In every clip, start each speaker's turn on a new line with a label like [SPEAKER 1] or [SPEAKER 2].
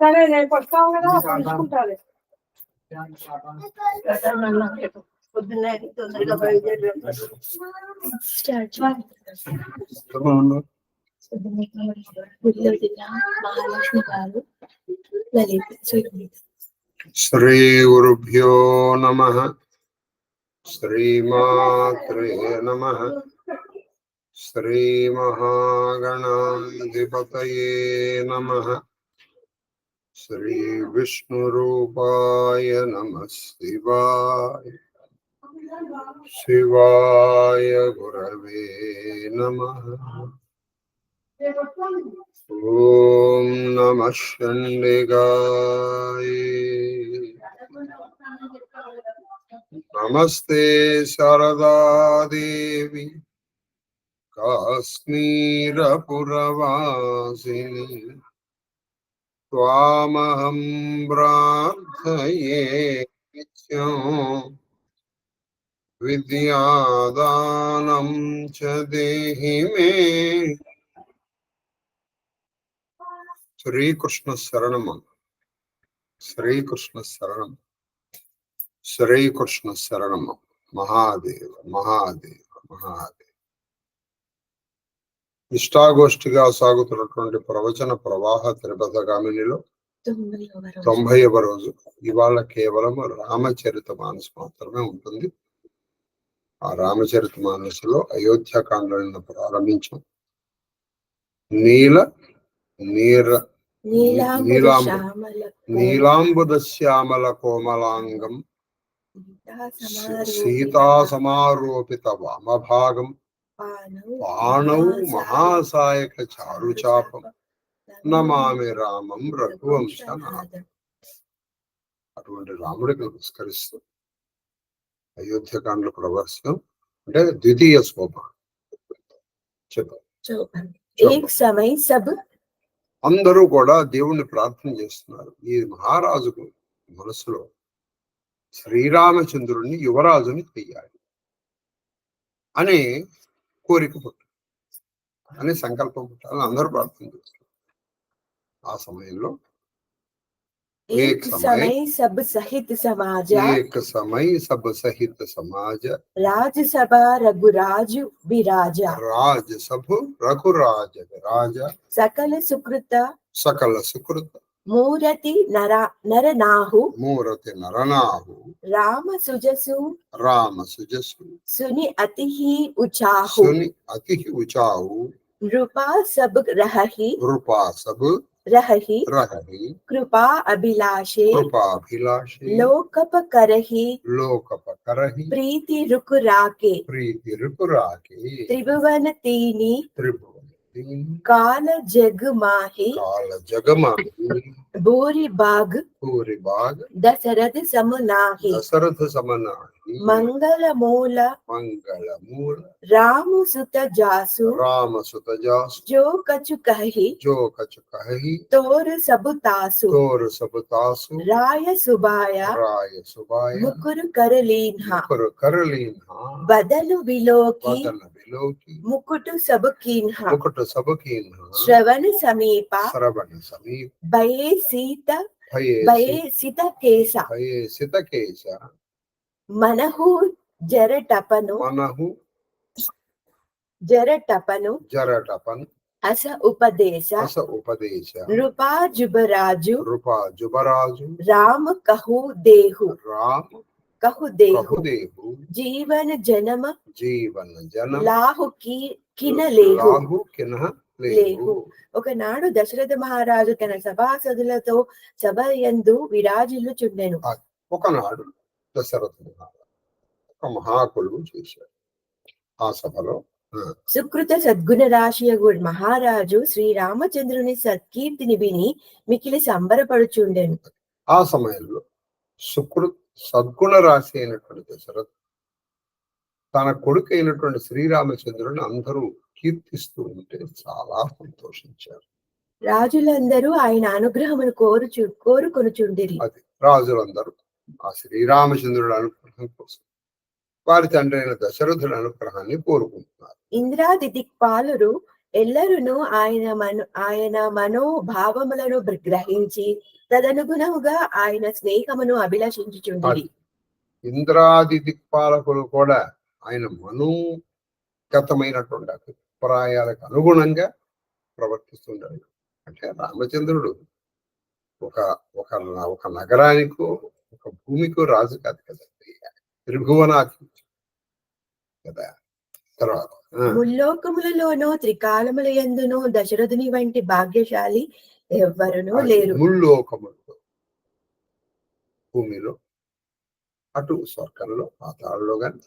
[SPEAKER 1] సరే నేను పట్టుకోవాలి కదా తీసుకుంటాను. పొద్దున్నే తొందరగా బయలుదేరి మహాలక్ష్మి గారు లలిత
[SPEAKER 2] శ్రీ గురుభ్యో నమః. శ్రీమాత్రే నమః. శ్రీ మహాగణాధిపతయే నమః. శ్రీ విష్ణు రూపాయ నమః. శివాయ గురవే నమః. ఓం నమః శండిగాయ. నమస్తే శారదాదేవి కాశ్మీరపురవాసిని. త్వామహం ప్రార్థయే నిత్యం విద్యాదానం చ దేహి మే. శ్రీకృష్ణ శరణం. శ్రీకృష్ణ శరణం. శ్రీకృష్ణ శరణం. మహాదేవ మహాదేవ మహాదేవ. ఇష్టాగోష్ఠిగా సాగుతున్నటువంటి ప్రవచన ప్రవాహ త్రిపథగామినిలో 90వ రోజు. ఇవాళ కేవలం రామచరితమానస్ మాత్రమే ఉంటుంది. ఆ రామచరితమానసులో అయోధ్యకాండలను ప్రారంభించాం. నీలాంబుద శ్యామల కోమలాంగం సీతా సమారోపిత వామభాగం పాణౌ మహాసాయక చారుచాపం నమామి రామం రఘువంశనాథం. అటువంటి రాముడికి నమస్కరిస్తూ అయోధ్యకాండల ప్రవేశం అంటే ద్వితీయ సోపానం చెప్పండి. అందరూ కూడా దేవుణ్ణి ప్రార్థన చేస్తున్నారు. ఈ మహారాజుకు మనసులో శ్రీరామచంద్రుడిని యువరాజుని చెయ్యాలి అనే కోరిక పుట్టాలి, అనే సంకల్పం పుట్టాలని అందరూ ప్రార్థన చేస్తున్నారు. ఆ సమయంలో एक समय सब सहित समाज
[SPEAKER 1] राजसभा रघुराज विराजा सकल सुकृत मूरति नरनाहु राम सुजसु सुनि अति ही उचाहु नृपा सब रहहि कृपा अभिलाषे लोकप करहि प्रीति रुक राके त्रिभुवन तीनी काल जग माहि भूरि बाग दशरथ समनाहि मंगल मूल राम सुत जासु जो कछु कहि तोर सबतासु राय सुबाया मुकुर कर लीन्हा बदन बिलोकी मुकुट सब कीन्हा श्रवण समीपा भये सीत केसा मनहु जरटपनु अस उपदेश नृपा जुबराजु राम कहु देहु जीवन जन्म लाहु किनलेहु. ఒకనాడు దశరథ మహారాజు తన సభాసదులతో సభ యందు విరాజిల్లుచుండెను.
[SPEAKER 2] ఒకనాడు దశరథ ఒక మహాకులు చేశాడు. ఆ సభలో
[SPEAKER 1] సుకృత సద్గుణ రాశియగు మహారాజు శ్రీరామచంద్రుని సత్కీర్తిని విని మికిలి సంబరపడుచుండెను.
[SPEAKER 2] ఆ సమయంలో సద్గుణ రాశి అయినటువంటి దశరథ తన కొడుకు అయినటువంటి శ్రీరామచంద్రుని అందరూ కీర్తిస్తూ ఉంటే చాలా సంతోషించారు.
[SPEAKER 1] రాజులందరూ ఆయన అనుగ్రహమును కోరుకొనుచుండిరి.
[SPEAKER 2] అది రాజులందరూ ఆ శ్రీరామచంద్రుడి అనుగ్రహం కోసం వారి తండ్రి అయిన దశరథుడి అనుగ్రహాన్ని కోరుకుంటున్నారు.
[SPEAKER 1] ఇంద్రాది దిక్పాలురు ఎల్లరును ఆయన మనోభావములను గ్రహించి తదనుగుణముగా ఆయన స్నేహమును అభిలషించుచుండిరి.
[SPEAKER 2] ఇంద్రాది దిక్పాలకులు కూడా ఆయన మనోగతమైనటువంటి అభిప్రాయాలకు అనుగుణంగా ప్రవర్తిస్తుండాలి. అంటే రామచంద్రుడు ఒక ఒక ఒక నగరానికో ఒక భూమికో రాజు కాదు కదండి, త్రిభువనాథి కదా. తర్వాత
[SPEAKER 1] ముల్లోకములలోనూ త్రికాలముల యందును దశరథుని వంటి భాగ్యశాలి ఎవ్వరునూ లేరు.
[SPEAKER 2] ముల్లోకములలో భూమిలో, అటు స్వర్గంలో, పాతాళంలో కానీ,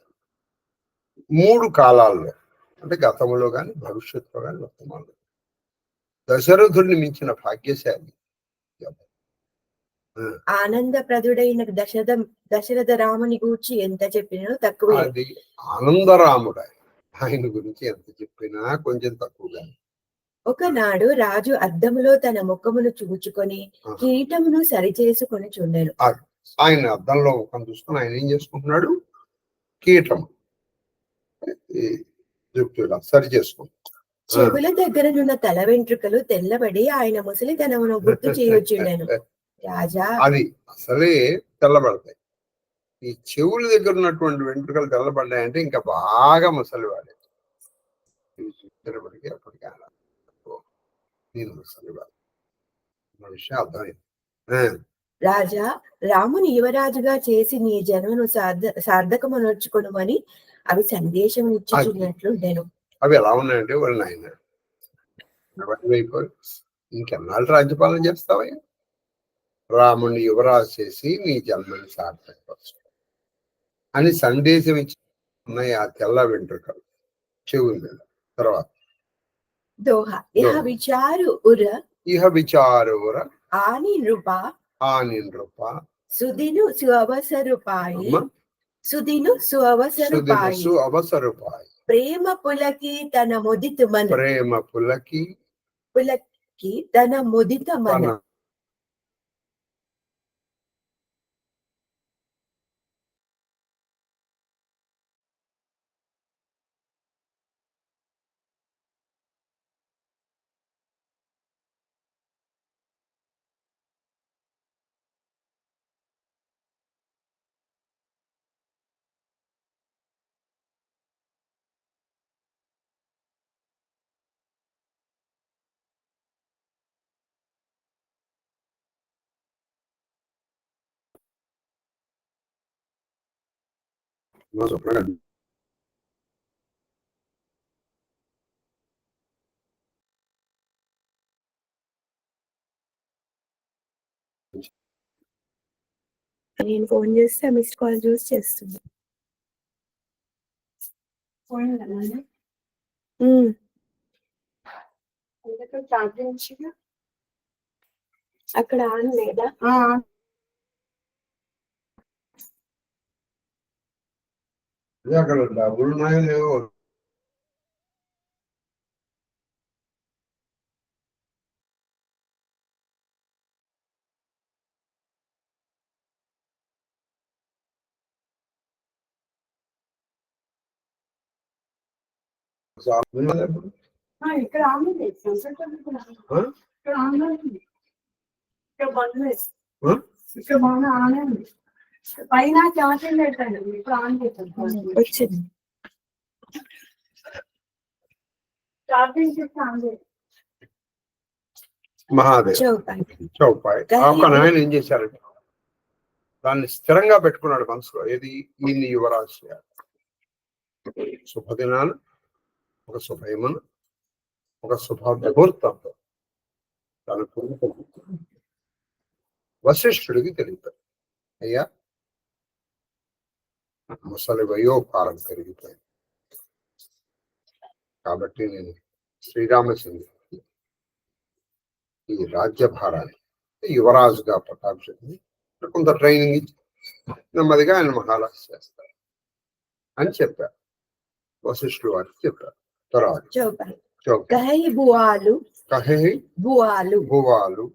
[SPEAKER 2] 3 కాలాల్లో అంటే గతంలో కానీ, భవిష్యత్తులో కానీ, వర్తమానంలో దశరథుడిని మించిన భాగ్యశాలి.
[SPEAKER 1] ఆనందప్రదుడైన దశరథ రాముని గూర్చి ఎంత చెప్పినా తక్కువే.
[SPEAKER 2] అది ఆనందరాముడు. ఆయన గురించి ఎంత చెప్పినా కొంచెం తక్కువగా.
[SPEAKER 1] ఒకనాడు రాజు అద్దములో తన ముఖమును చూచుకొని కిరీటమును సరిచేసుకొని చుండెను.
[SPEAKER 2] ఆయన అద్దంలో ముఖం చూసుకొని ఆయన ఏం చేసుకుంటున్నాడు? కీటం జుట్టులా సరి చేసుకుంటాడు.
[SPEAKER 1] చెవుల దగ్గరనున్న తల వెంట్రుకలు తెల్లబడి ఆయన ముసలితనమును గుర్తు చేయొచ్చుండెను. రాజా,
[SPEAKER 2] అది అసలే తెల్లబడతాయి. ఈ చెవుల దగ్గర ఉన్నటువంటి వెంట్రుకలు తెల్లబడ్డాయంటే ఇంకా బాగా ముసలివాడే. అప్పటికి నేను ముసలివాడు విషయం అర్థమైంది.
[SPEAKER 1] రాజా, రాముని యువరాజుగా చేసి నీ జన్మను సార్థకము నడుచుకొనుమని అవి సందేశం ఇచ్చుచున్నట్లు నేను.
[SPEAKER 2] అవి ఎలా ఉన్నాయంటే వాళ్ళు ఆయన అయిపోయి ఇంకెన్నాళ్ళు రాజ్యపాలన చేస్తావా? రాముని యువరాజు చేసి నీ జన్మని సార్థకపరచు అని సందేశం ఇచ్చి ఉన్నాయి ఆ తెల్ల వెంట్రుకలు చెవుల మీద. తర్వాత
[SPEAKER 1] దోహ ఇహ విచారు ఉర ఆని నృప సుదిను సుఅవసరుపాయి ప్రేమ పులకి తన ముదిత మన నేను ఫోన్ చేస్తే మిస్డ్ కాల్ చూసి చేస్తుంది. అక్కడ ఆన్ లేదా?
[SPEAKER 2] అక్కడ డబ్బులు ఉన్నాయో లేవో
[SPEAKER 1] ఇక్కడ ఆన్ ఇక్కడ బాగా ఆన్ ఉంది. పైన చార్జింగ్ పెట్టండి, ఇప్పుడు ఆన్ చేస్తాను. వచ్చింది చార్జింగ్ చేస్తే ఆన్ చేయండి.
[SPEAKER 2] మహాదేవ్ చౌపాయ్ ఆయన ఏం చేశారంటే దాన్ని స్థిరంగా పెట్టుకున్నాడు మనసులో. ఏది? ఈయన్ని యువరాజు చేయాలి. శుభదినాలు, ఒక శుభయమను, ఒక శుభ ముహూర్తంతో తన వశిష్ఠుడికి తెలిపారు, అయ్యా ముసలి వయోపారం పెరిగిపోయింది కాబట్టి నేను శ్రీరామచంద్రుడికి ఈ రాజ్యభారాన్ని యువరాజుగా పట్టాభిషేకం కొంత ట్రైనింగ్ ఇచ్చి నెమ్మదిగా ఆయన మహారాజు చేస్తారు అని చెప్పారు. వశిష్ఠుడు వారికి చెప్పారు. తర్వాత कहे
[SPEAKER 3] बुआलू
[SPEAKER 2] बुवालू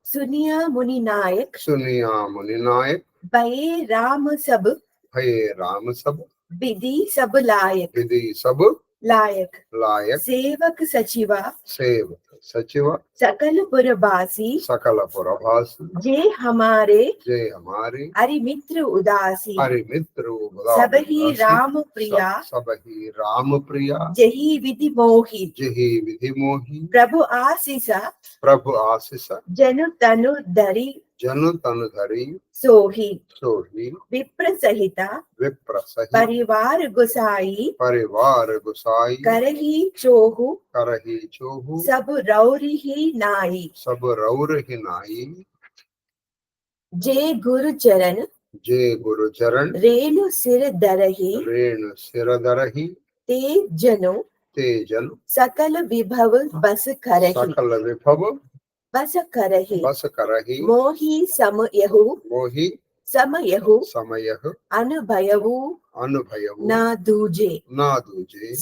[SPEAKER 3] सुनिया मुनि नायक
[SPEAKER 2] सुनिया मुनि नायक
[SPEAKER 3] भये राम सब
[SPEAKER 2] भय राम सब
[SPEAKER 3] विधि सब लायक
[SPEAKER 2] विधि सब
[SPEAKER 3] लायक
[SPEAKER 2] लायक
[SPEAKER 3] सेवक सचिवा
[SPEAKER 2] सेवक सचिव
[SPEAKER 3] सकल पुरवासी
[SPEAKER 2] सकल पुरभासी
[SPEAKER 3] जे हमारे
[SPEAKER 2] जय हमारे
[SPEAKER 3] हरि मित्र उदासी
[SPEAKER 2] हरि मित्र
[SPEAKER 3] सब ही राम प्रिया
[SPEAKER 2] सब ही राम प्रिया
[SPEAKER 3] जही विधि मोही
[SPEAKER 2] जही विधि मोही
[SPEAKER 3] प्रभु आशीषा
[SPEAKER 2] प्रभु आशीष
[SPEAKER 3] जनु तनु धरि
[SPEAKER 2] जनु तनु धरी
[SPEAKER 3] सोही
[SPEAKER 2] सोही
[SPEAKER 3] विप्र सहिता
[SPEAKER 2] विप्र सहित
[SPEAKER 3] परिवार गुसाई
[SPEAKER 2] परिवार गुसाई
[SPEAKER 3] करही चोहु
[SPEAKER 2] करही चोहु
[SPEAKER 3] सब रौरि ही नाई
[SPEAKER 2] सब रौर ही नाई
[SPEAKER 3] जे गुरु चरण
[SPEAKER 2] जय गुरु चरण
[SPEAKER 3] रेणु सिर दरही
[SPEAKER 2] रेणु सिर दरही
[SPEAKER 3] ते जनो
[SPEAKER 2] तेजन
[SPEAKER 3] सकल विभव बस करही
[SPEAKER 2] सकल विभव
[SPEAKER 3] बस करही
[SPEAKER 2] बस करही
[SPEAKER 3] मोही समयहु
[SPEAKER 2] मोहि
[SPEAKER 3] समयहु
[SPEAKER 2] समय
[SPEAKER 3] अनुभयहु
[SPEAKER 2] अनुभयु
[SPEAKER 3] ना दूजे
[SPEAKER 2] ना दूजे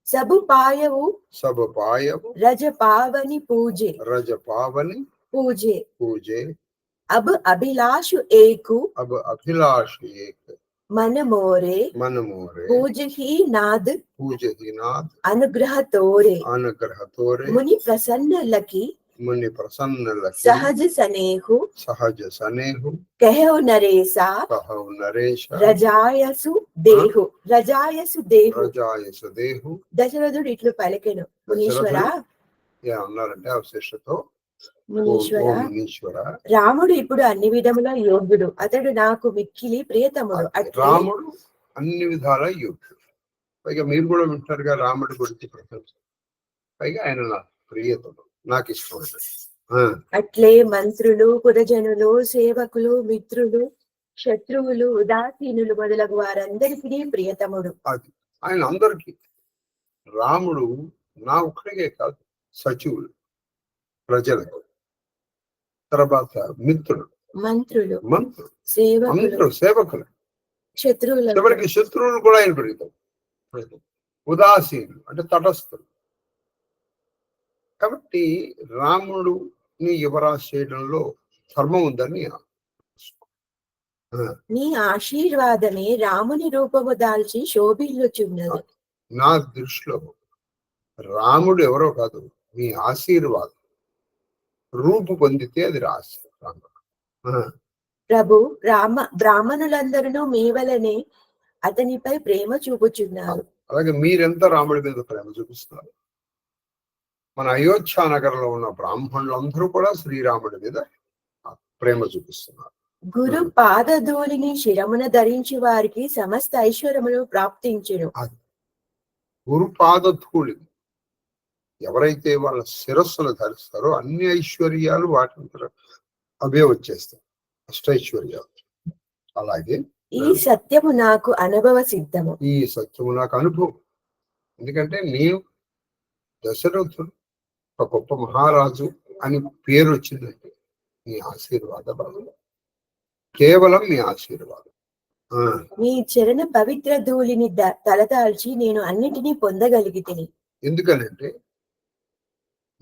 [SPEAKER 3] सब पायहु
[SPEAKER 2] सब पायव
[SPEAKER 3] रज पावनि पूजे
[SPEAKER 2] रज पावनी
[SPEAKER 3] पूजे
[SPEAKER 2] पूजे
[SPEAKER 3] अब अभिलाषु एकु
[SPEAKER 2] अब अभिलाष एक
[SPEAKER 3] मन मोरे पूज ही नाद
[SPEAKER 2] पूज ही नाद
[SPEAKER 3] अनुग्रह तोरे
[SPEAKER 2] अनुग्रह तोरे
[SPEAKER 3] मुनि प्रसन्न लकी
[SPEAKER 2] मुनि प्रसन्न लखी
[SPEAKER 3] सहज सनेहु कहु नरेसा
[SPEAKER 2] नरेश
[SPEAKER 3] రజాయసు దేహు దశరథుడు ఇట్లు పలికెను మునీశ్వర
[SPEAKER 2] అన్నారంటే అవశేషతో
[SPEAKER 3] మునీశ్వర రాముడు ఇప్పుడు అన్ని విధముల యోగ్యుడు అతడు నాకు మిక్కిలి ప్రియతముడు
[SPEAKER 2] రాముడు అన్ని విధాల యోగ్యుడు పైగా మీరు కూడా వింటారుగా రాముడి గురించి ప్రశంస పైగా ఆయన నా ప్రియతముడు నాకు ఇష్టం
[SPEAKER 3] అట్లే మంత్రులు పురజనులు సేవకులు మిత్రులు శత్రువులు ఉదాసీనులు మొదలగు వారందరికీ ప్రియతముడు
[SPEAKER 2] అది ఆయన అందరికీ రాముడు నా ఒక్కడికే కాదు సచివులు ప్రజలకు తర్వాత మిత్రులు
[SPEAKER 3] మంత్రులు
[SPEAKER 2] సేవకులు
[SPEAKER 3] శత్రువులు
[SPEAKER 2] చివరికి శత్రువులు కూడా ఆయన ప్రీతం ఉదాసీనులు అంటే తటస్థులు కాబట్టి రాముడుని యువరాజు చేయడంలో ధర్మం ఉందని
[SPEAKER 3] నీ ఆశీర్వాదమే రాముని రూపము దాల్చి శోభిల్లుచున్నది
[SPEAKER 2] నా దృష్టిలో రాముడు ఎవరో కాదు మీ ఆశీర్వాదం రూపు పొందితే అది రాముడు
[SPEAKER 3] ప్రభు బ్రాహ్మణులందరూ మీ వలనే అతనిపై ప్రేమ చూపుచున్నారు
[SPEAKER 2] అలాగే మీరెంత రాముడి మీద ప్రేమ చూపిస్తున్నారు మన అయోధ్య నగరంలో ఉన్న బ్రాహ్మణులందరూ కూడా శ్రీరాముడి మీద ప్రేమ చూపిస్తున్నారు
[SPEAKER 3] గురు పాదధూళిని శిరమున ధరించి వారికి సమస్త ఐశ్వర్యములు ప్రాప్తించును
[SPEAKER 2] గురు పాదధూళి ఎవరైతే వాళ్ళ శిరస్సును ధరిస్తారో అన్ని ఐశ్వర్యాలు వాటి అవే వచ్చేస్తాయి అష్టైశ్వర్యాలు అలాగే
[SPEAKER 3] ఈ సత్యము నాకు అనుభవ సిద్ధము
[SPEAKER 2] ఈ సత్యము నాకు అనుభవం ఎందుకంటే నేను దశరథుడు ఒక గొప్ప మహారాజు అని పేరు వచ్చిందంటే మీ ఆశీర్వాద బలం కేవలం మీ ఆశీర్వాదం
[SPEAKER 3] మీ చరణ పవిత్ర ధూళిని తలదాల్చి నేను అన్నిటినీ పొందగలిగితిని
[SPEAKER 2] ఎందుకనంటే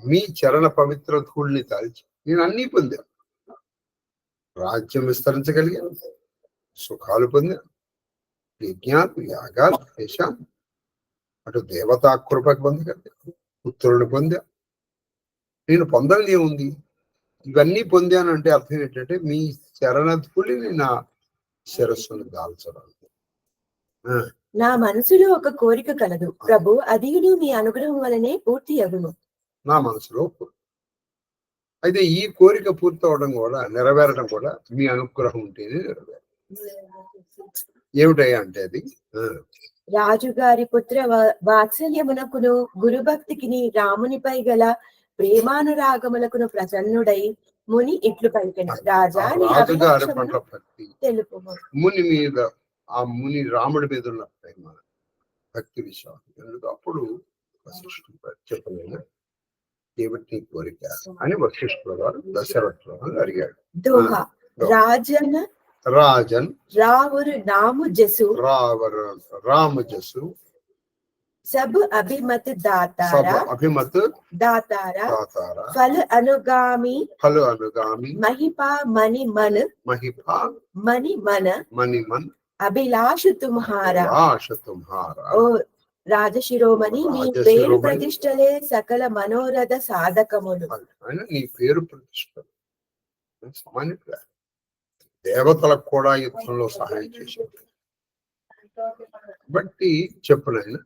[SPEAKER 2] మీ చరణ పవిత్ర ధూళిని దాల్చి నేను అన్ని పొందాను రాజ్యం విస్తరించగలిగాను సుఖాలు పొందాను యజ్ఞాలు యాగాలు చేశాను అటు దేవతా కృపకు పొందగలిగాను పుత్రుడు పొందా నేను పొందనిదే ఉంది ఇవన్నీ పొందానంటే అర్థం ఏంటంటే మీ చరణధూళిని నా శిరస్సును దాల్చడం
[SPEAKER 3] నా మనసులో ఒక కోరిక కలదు ప్రభు అది మీ అనుగ్రహం వలనే పూర్తి అగును
[SPEAKER 2] నా మనసులో అయితే ఈ కోరిక పూర్తి అవడం కూడా నెరవేరడం కూడా మీ అనుగ్రహం ఉంటేనే నెరవేరు ఏమిటయ్యా అంటే అది
[SPEAKER 3] రాజుగారి పుత్ర వాత్సల్యమునకును గురుభక్తికిని రామునిపై గల ప్రేమానురాగములకును ప్రసన్నుడై ముని ఇట్లు పలికెను రాజా
[SPEAKER 2] రాజుగారి పట్ల భక్తి
[SPEAKER 3] తెలుపు
[SPEAKER 2] ముని మీద ఆ ముని రాముడి మీద ఉన్న ప్రేమ భక్తి విశ్వాసం ఎందుకు అప్పుడు వశిష్ఠుడు చెప్పలేను ఏమిటి కోరిక అని వశిష్ఠుడు గారు దశరథుడు గారు అడిగాడు
[SPEAKER 3] రాజన్ రావురు నాము జసు
[SPEAKER 2] రాము జసు
[SPEAKER 3] सब अभिमत
[SPEAKER 2] सब
[SPEAKER 3] दातारा
[SPEAKER 2] अभिमत
[SPEAKER 3] दातारा
[SPEAKER 2] दातारा
[SPEAKER 3] फल अनुगामी
[SPEAKER 2] फल अनुगामी
[SPEAKER 3] महिपा मणि मन
[SPEAKER 2] महिपा
[SPEAKER 3] मणि मन
[SPEAKER 2] मणिमन
[SPEAKER 3] अभिलाष तुम्हारा
[SPEAKER 2] लाश तुम्हारा
[SPEAKER 3] ఓ రాజశిరోమణి నీ
[SPEAKER 2] రాజశిరోమణి.
[SPEAKER 3] పేరు ప్రతిష్టలే సకల మనోరథ సాధకములు.
[SPEAKER 2] ఆయన నీ పేరు ప్రతిష్ట సామాన్యుడు దేవతలకు కూడా యుద్ధంలో సహాయం చేశాడు. బట్టి చెప్పునైనా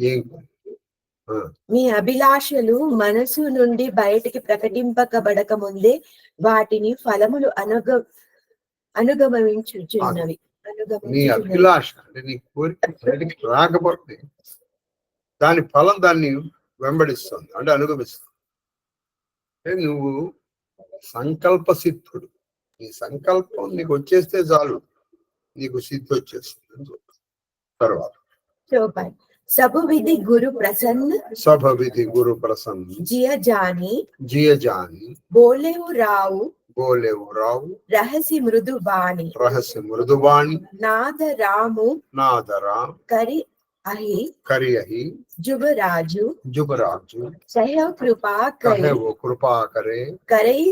[SPEAKER 2] ఏం
[SPEAKER 3] మీ అభిలాషలు మనసు నుండి బయటికి ప్రకటింపకబడక ముందే వాటిని ఫలములు అనుగమించుచున్నవి.
[SPEAKER 2] నీ అభిలాష అంటే నీ కోరిక బయటికి రాకపోతే దాని ఫలం దాన్ని వెంబడిస్తుంది అంటే అనుగమిస్తుంది. అంటే నువ్వు సంకల్ప సిద్ధుడు. నీ సంకల్పం నీకు వచ్చేస్తే చాలు నీకు సిద్ధి వచ్చేస్తుంది. తర్వాత
[SPEAKER 3] सब विधि गुरु प्रसन्न
[SPEAKER 2] सब विधि गुरु प्रसन्न
[SPEAKER 3] जिय जानी बोले
[SPEAKER 2] राव
[SPEAKER 3] रहस्य
[SPEAKER 2] मृदुवाणी
[SPEAKER 3] नाद राम करि अहि जुबराजु सह कृपा करे
[SPEAKER 2] वो कृपा करे
[SPEAKER 3] करई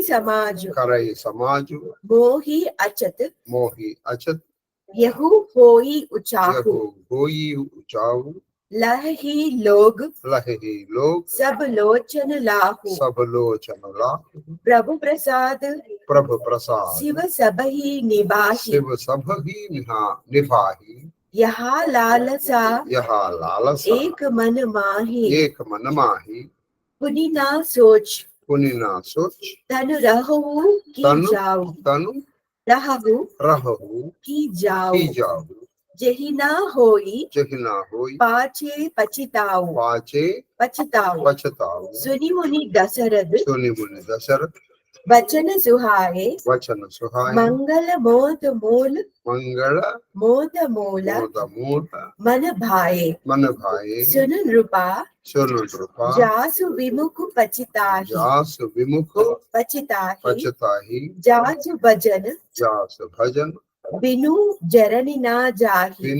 [SPEAKER 3] समाजु मोहि अचत यहु होई उचाहु लहि लोग सब लोचन लाहु प्रभु प्रसाद शिव सबहि निभाहि यहाँ लालसा एक मन माही पुनि ना सोच तनु रहु की जाऊ जही ना होई पाचे पछताऊ सुनि मुनि दशरथ वचन सुहाए मंगल मोद मूल मन भाए सुन नृपा जासु विमुख पछताहि जासु भजन बिनु जरनि ना जाहि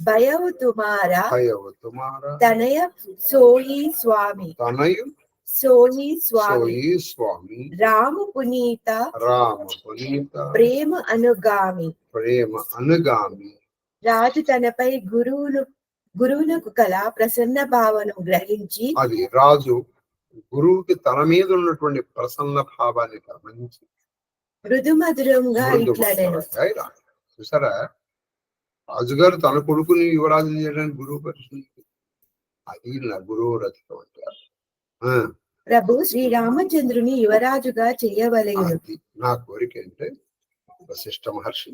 [SPEAKER 3] भयउ तुम्हारा तनय सोही स्वामी राम पुनीता प्रेम अनुगामी రాజు తనపై గురువునకు కల ప్రసన్న భావను గ్రహించి
[SPEAKER 2] అది రాజు గురువుకి తన మీద ఉన్నటువంటి ప్రసన్న భావాన్ని గమనించి
[SPEAKER 3] మృదుమధురంగా ఇట్లాడాను.
[SPEAKER 2] చూసారా, రాజుగారు తన కొడుకుని యువరాజు చేయడానికి గురువు పరిస్థితి అది నా గురువు రథం అంటారు.
[SPEAKER 3] ప్రభు శ్రీరామచంద్రుని యువరాజుగా చేయవలెను.
[SPEAKER 2] నా కోరిక అంటే వశిష్ఠ మహర్షి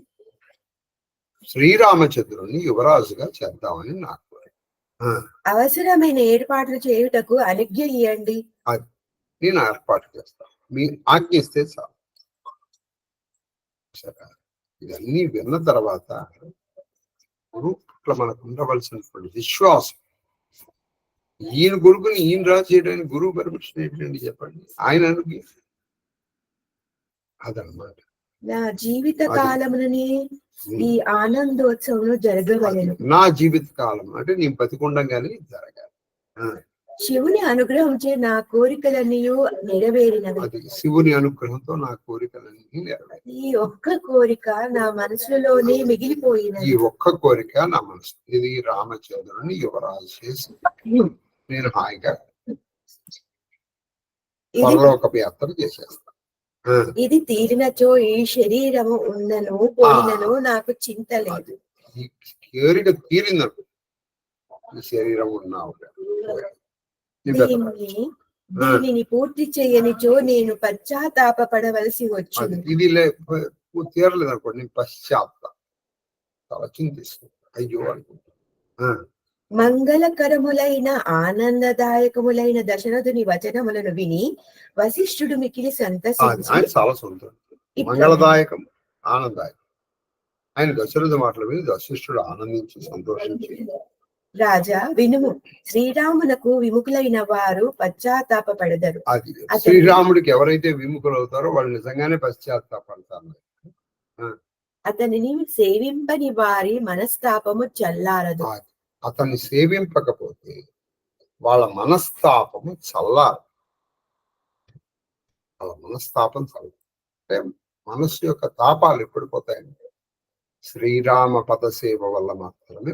[SPEAKER 2] శ్రీరామచంద్రుని యువరాజుగా చేద్దామని నా కోరిక.
[SPEAKER 3] అవసరమైన ఏర్పాట్లు చేయుటకు అనుజ్ఞ ఇవ్వండి.
[SPEAKER 2] అది నేను ఏర్పాటు చేస్తాను, మీ ఆజ్ఞ ఇస్తే చాలు. ఇవన్నీ విన్న తర్వాత గురువు పట్ల మనకు ఉండవలసినటువంటి విశ్వాసం, ఈయన కొడుకుని ఈయన రాజు చేయడానికి గురువు పర్మిషన్ ఏంటండి చెప్పండి, ఆయన అనుజ్ఞ. అదనమాట
[SPEAKER 3] నా జీవిత కాలమునని ఈ ఆనందోత్సవం జరగవలెను.
[SPEAKER 2] నా జీవిత కాలం అంటే నేను బతికుండగానే జరగాలి.
[SPEAKER 3] శివుని అనుగ్రహంచే నా కోరికలన్నీ నెరవేరినవి.
[SPEAKER 2] అది శివుని అనుగ్రహంతో నా కోరికలన్నీ నెరవేరి.
[SPEAKER 3] ఈ ఒక్క కోరిక నా మనసులోనే మిగిలిపోయినది.
[SPEAKER 2] ఈ ఒక్క కోరిక నా మనసు, ఇది రామచంద్రుని యువరాజు చేసి నేను హాయిగా పరలోకపు యాత్ర చేసేస్తాను.
[SPEAKER 3] ఇది తీరినచో ఈ శరీరము ఉన్నను పోయినను నాకు చింత లేదు.
[SPEAKER 2] ఈ కోరిక తీరిందను ఈ శరీరం ఉన్నావు,
[SPEAKER 3] దీనిని పూర్తి చేయనిచో నేను పశ్చాత్తాప పడవలసి వచ్చింది.
[SPEAKER 2] ఇది తీరలేదు అనుకోండి, నేను చాలా చింతిస్తాను, అయ్యో అనుకుంటా.
[SPEAKER 3] మంగళకరములైన ఆనందదాయకములైన దశరథుని వచనములను విని వశిష్ఠుడు మికిలి సంతసించి,
[SPEAKER 2] చాలా సంతోషం, మంగళదాయకం ఆనందదాయకం. ఆయన దశరథ మాటలు విని వశిష్ఠుడు ఆనందించి సంతోషించి,
[SPEAKER 3] రాజా వినుము, శ్రీరామునకు విముఖులైన వారు పశ్చాత్తాప పడదరు.
[SPEAKER 2] అది శ్రీరాముడికి ఎవరైతే విముఖులు అవుతారో వాళ్ళు నిజంగానే పశ్చాత్తాపడతారు.
[SPEAKER 3] అతనిని సేవింపని వారి మనస్తాపము చల్లారదు.
[SPEAKER 2] అతన్ని సేవింపకపోతే వాళ్ళ మనస్తాపము చల్లారు. వాళ్ళ మనస్తాపం చల్లారు. అంటే మనస్సు యొక్క తాపాలు ఎప్పుడు పోతాయంటే శ్రీరామ పద సేవ వల్ల మాత్రమే.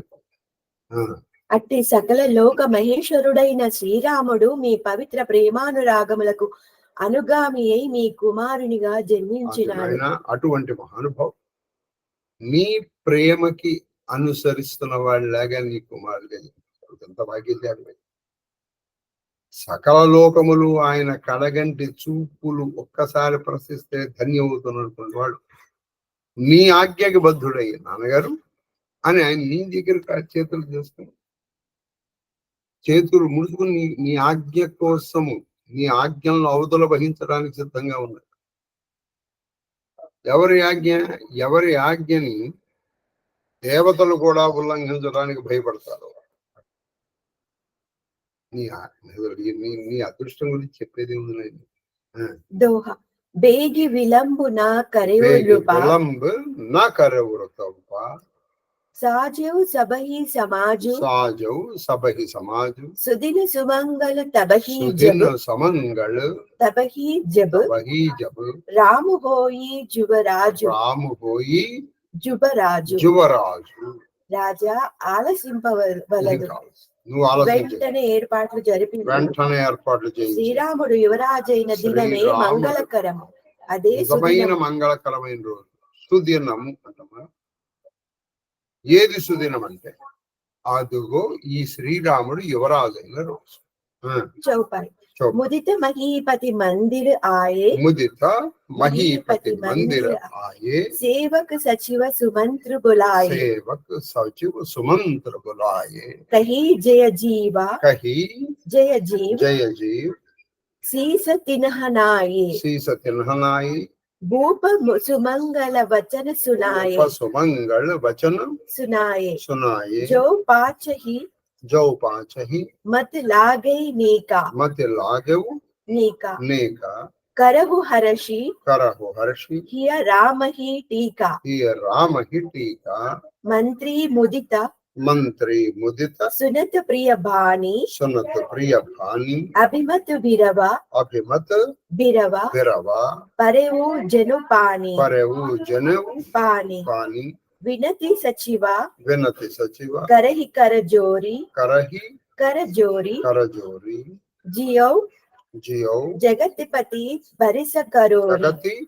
[SPEAKER 3] అట్టి సకల లోక మహేశ్వరుడైన శ్రీరాముడు మీ పవిత్ర ప్రేమానురాగములకు అనుగామి అయి మీ కుమారునిగా జన్మించినాడు.
[SPEAKER 2] అటువంటి మహానుభావుడు నీ ప్రేమకి అనుసరిస్తున్న వాళ్ళలాగా నీ కుమారుడిగా ఎంత భాగ్యశాలి. సకల లోకములు ఆయన కడగంటి చూపులు ఒక్కసారి ప్రశ్నిస్తే ధన్యమవుతున్నటువంటి వాడు నీ ఆజ్ఞకి బద్ధుడయ్యి నాన్నగారు అని ఆయన నీ దగ్గర చేతులు చేసుకుని చేతులు ముడుచుకుని నీ ఆజ్ఞ కోసము నీ ఆజ్ఞలను అవధులు వహించడానికి సిద్ధంగా ఉన్నాడు. ఎవరి ఆజ్ఞని దేవతలు కూడా ఉల్లంఘించడానికి భయపడతారు. నీ అదృష్టం గురించి చెప్పేది ఉంది.
[SPEAKER 3] దోహ బేగి విలంబు నా
[SPEAKER 2] కరెవురుతవ్వ
[SPEAKER 3] సాజౌ సబహి సమాజు సుదిన సుమంగళ తబహి జబ రాము హోయి జువరాజు రాజా ఆలసింపవలదు. వెంటనే ఏర్పాట్లు జరిపి శ్రీరాముడు యువరాజైన దినమే మంగళకరము. అదే
[SPEAKER 2] మంగళకరమైన రోజు సుదినము అంటమా. ఏది సుదినం అంటే అదుగో ఈ శ్రీరాముడు యువరాజైన రోజు.
[SPEAKER 3] చౌపాయి ముదిత మహీపతి మందిర్ ఆయే సేవక్ సచివ సుమంత్ర బులాయే కహీ జయ జీవ సీస తిన్హనాయే భూప సుమంగళ వచన సునాయే జో పాచహి మత్ లాగై నీకా करहु हर्षि हिय राम ही टीका मंत्री मुदित सुनत प्रिय भानी अभिमत बिरवा परेवु जनु पानी विनति सचिवा करहि कर जोरी जियो जगतिपति बरिस करोरी